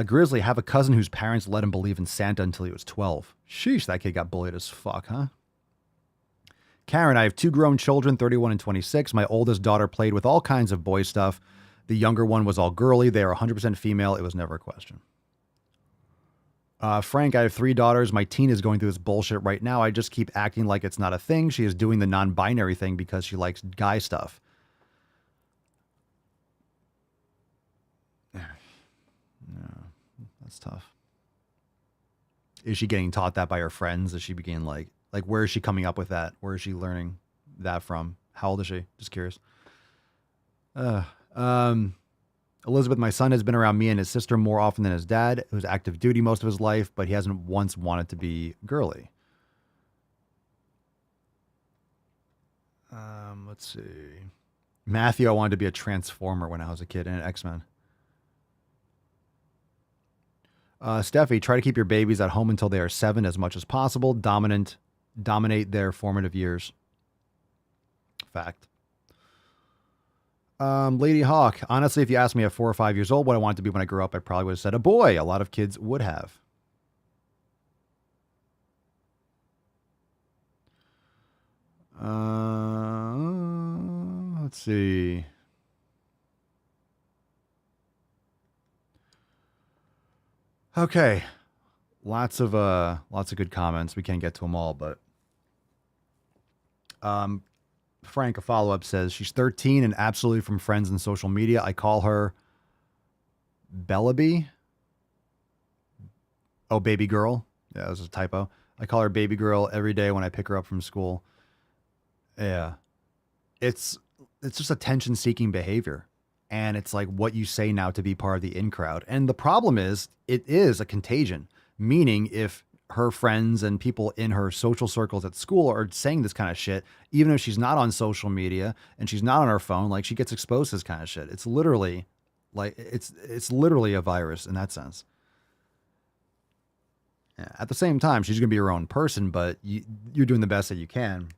Grizzly, have a cousin whose parents let him believe in Santa until he was 12. Sheesh, that kid got bullied as fuck, huh? Karen, I have 2 grown children, 31 and 26. My oldest daughter played with all kinds of boy stuff. The younger one was all girly. They are 100% female. It was never a question. Frank, I have 3 daughters. My teen is going through this bullshit right now. I just keep acting like it's not a thing. She is doing the non-binary thing because she likes guy stuff. No, that's tough. Is she getting taught that by her friends? Is she beginning like where is she coming up with that? Where is she learning that from? How old is she? Just curious. Elizabeth, my son has been around me and his sister more often than his dad, who's active duty most of his life, but he hasn't once wanted to be girly. Let's see. Matthew, I wanted to be a Transformer when I was a kid and an X-Men. Steffi, try to keep your babies at home until they are 7 as much as possible. Dominate their formative years. Fact. Lady Hawk, honestly, if you asked me at 4 or 5 years old what I wanted to be when I grew up, I probably would have said a boy. A lot of kids would have. Let's see. Okay. Lots of good comments. We can't get to them all, but Frank, a follow-up, says she's 13 and absolutely from friends and social media. I call her Bellaby. Oh, baby girl. Yeah, that was a typo. I call her baby girl every day when I pick her up from school. Yeah. It's just attention-seeking behavior. And it's like what you say now to be part of the in crowd. And the problem is, it is a contagion. Meaning, if her friends and people in her social circles at school are saying this kind of shit, even if she's not on social media and she's not on her phone, like, she gets exposed to this kind of shit. It's literally like, it's literally a virus in that sense. Yeah. At the same time, she's going to be her own person, but you're doing the best that you can,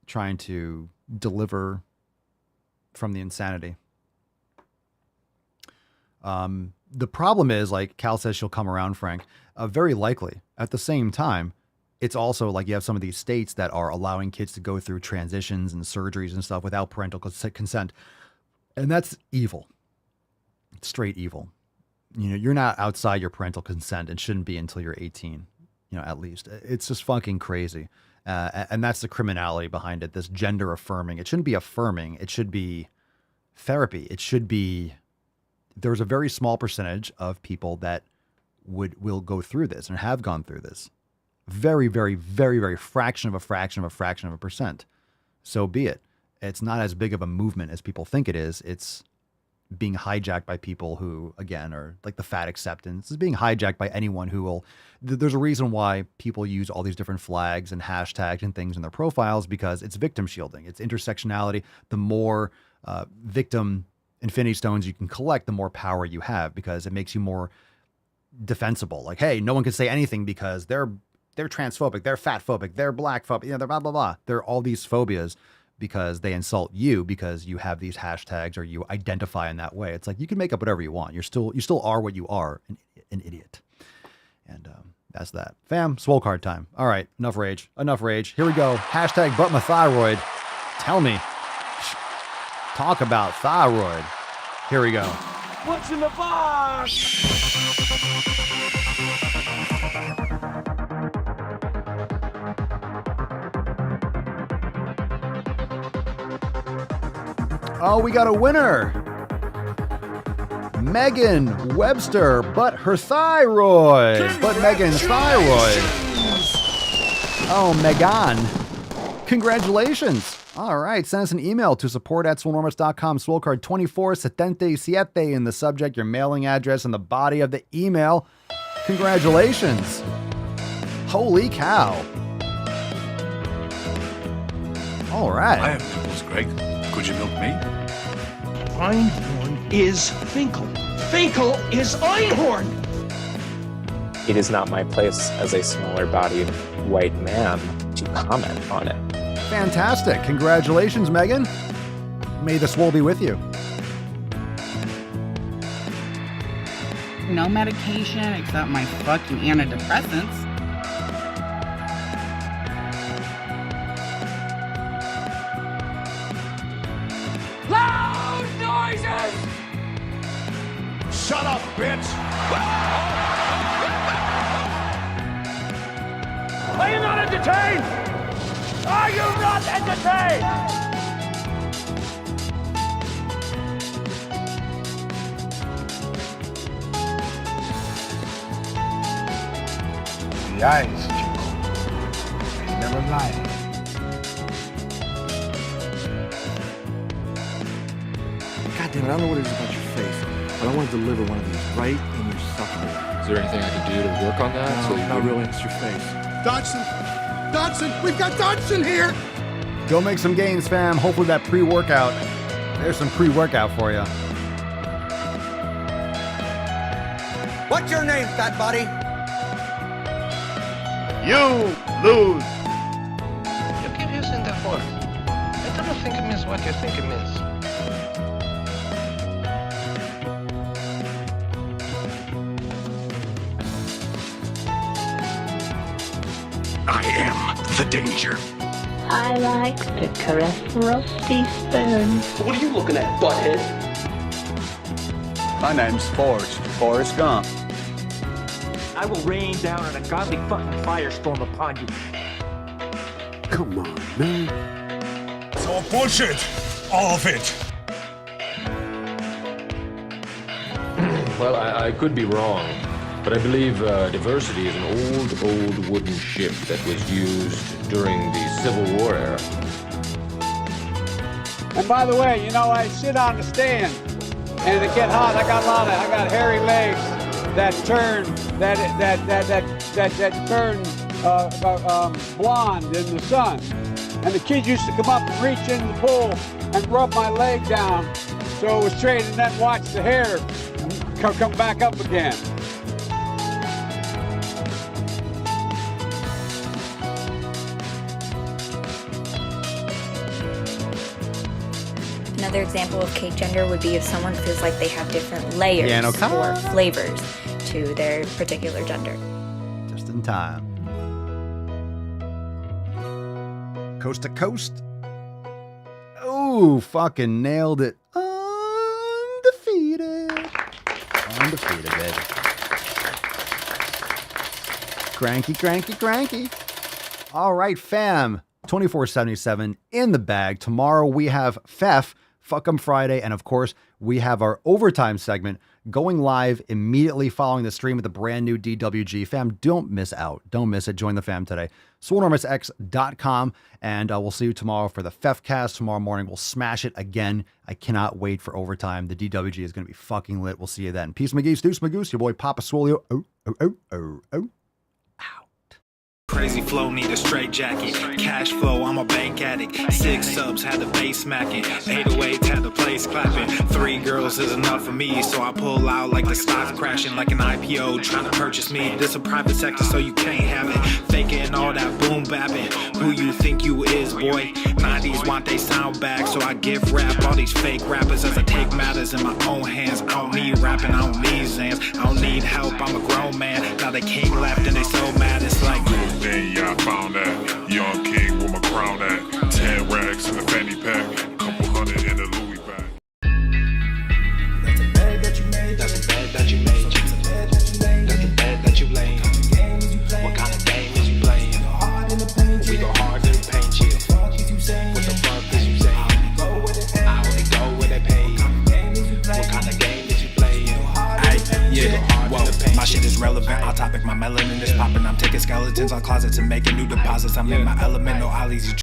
trying to deliver from the insanity. The problem is, like Cal says, she'll come around, Frank. Very likely. At the same time, it's also like you have some of these states that are allowing kids to go through transitions and surgeries and stuff without parental consent. And that's evil. It's straight evil. You know, you're not outside your parental consent and shouldn't be until you're 18, you know, at least. It's just fucking crazy. And that's the criminality behind it, this gender affirming. It shouldn't be affirming. It should be therapy. It should be, there's a very small percentage of people that will go through this and have gone through this. Very, very, very, very fraction of a percent. So be it. It's not as big of a movement as people think it is. It's being hijacked by people who, again, are like the fat acceptance. It's being hijacked by anyone who will. There's a reason why people use all these different flags and hashtags and things in their profiles, because it's victim shielding. It's intersectionality. The more victim infinity stones you can collect, the more power you have, because it makes you more defensible. Like, hey, no one can say anything because they're transphobic, they're fatphobic, they're blackphobic, you know, they're blah, blah, blah. There are all these phobias because they insult you because you have these hashtags or you identify in that way. It's like you can make up whatever you want. You still are what you are, an idiot. And that's that. Fam, swole card time. All right, enough rage. Here we go. Hashtag but my thyroid. Tell me. Talk about thyroid. Here we go. What's in the box? Oh, we got a winner. Megan Webster, but her thyroid. But Megan's thyroid. Oh, Megan. Congratulations. All right, send us an email to support@swolenormous.com, swolecard 2477 in the subject, your mailing address, and the body of the email. Congratulations. Holy cow. All right. I have pimples, Greg. Could you milk me? Einhorn is Finkel. Finkel is Einhorn! It is not my place as a smaller-bodied white man to comment on it. Fantastic. Congratulations, Megan. May the swole be with you. No medication except my fucking antidepressants. Loud noises! Shut up, bitch! Are you not entertained? Are you not entertained? The eyes, Chico. They never lie. God damn it, I don't know what it is about your face, but I want to deliver one of these right in your suck hole. Is there anything I can do to work on that? No, not really. It's your face. Dodson, we've got Dodson here. Go make some gains, fam. Hopefully that pre-workout. There's some pre-workout for you. What's your name, fat body? You lose. You keep using that word. I don't think it means what you think it means. I am the danger. I like to caress rusty spoons. What are you looking at, butthead? My name's Forrest Gump. I will rain down an ungodly fucking firestorm upon you. Come on, man. It's all bullshit. All of it. Well, I could be wrong, but I believe diversity is an old wooden ship that was used during the Civil War era. And by the way, you know, I sit on the stand, and it get hot. I got hairy legs that turn blonde in the sun. And the kids used to come up and reach in the pool and rub my leg down so it was straight, and then watch the hair come back up again. Another example of cake gender would be if someone feels like they have different layers or flavors to their particular gender. Just in time. Coast to coast. Oh, fucking nailed it. Undefeated. Undefeated, baby. Cranky. All right, fam. 2477 in the bag. Tomorrow we have Fuck 'em Friday. And of course, we have our overtime segment going live immediately following the stream with the brand new DWG. Fam, don't miss out. Don't miss it. Join the fam today. swolenormousx.com. And we'll see you tomorrow for the Fefcast. Tomorrow morning, we'll smash it again. I cannot wait for overtime. The DWG is going to be fucking lit. We'll see you then. Peace, McGeese. Deuce, Magoose. Your boy, Papa Swolio. Oh. crazy flow, need a straight jacket. Cash flow, I'm a bank addict. 6 subs, had the bass smacking. 808s, had the place clapping. 3 girls is enough for me, so I pull out like the stock crashing, like an IPO trying to purchase me. This a private sector, so you can't have it. Faking all that boom bapping. Who you think you is, boy? 90s want they sound back, so I gift rap all these fake rappers as I take matters in my own hands. I don't need rapping, I don't need Zans, I don't need help, I'm a grown man. Now they king left and they so mad, it's like good thing, yeah, I found that. Young king with my crown at. 10 racks in the fanny pack, couple hundred in the Louis bag. that's a bed that you made, that's a bed that you made, that's a bed that you laid. What kind of game is you playing? We go hard in the paint shit. What the fuck is you saying? I only go where they pay. What kind of game is you playing? Yeah, whoa, my shit is relevant. On topic, my melanin is popping. I'm taking skeletons on closets and making new deposits. I'm in my element, no ollies.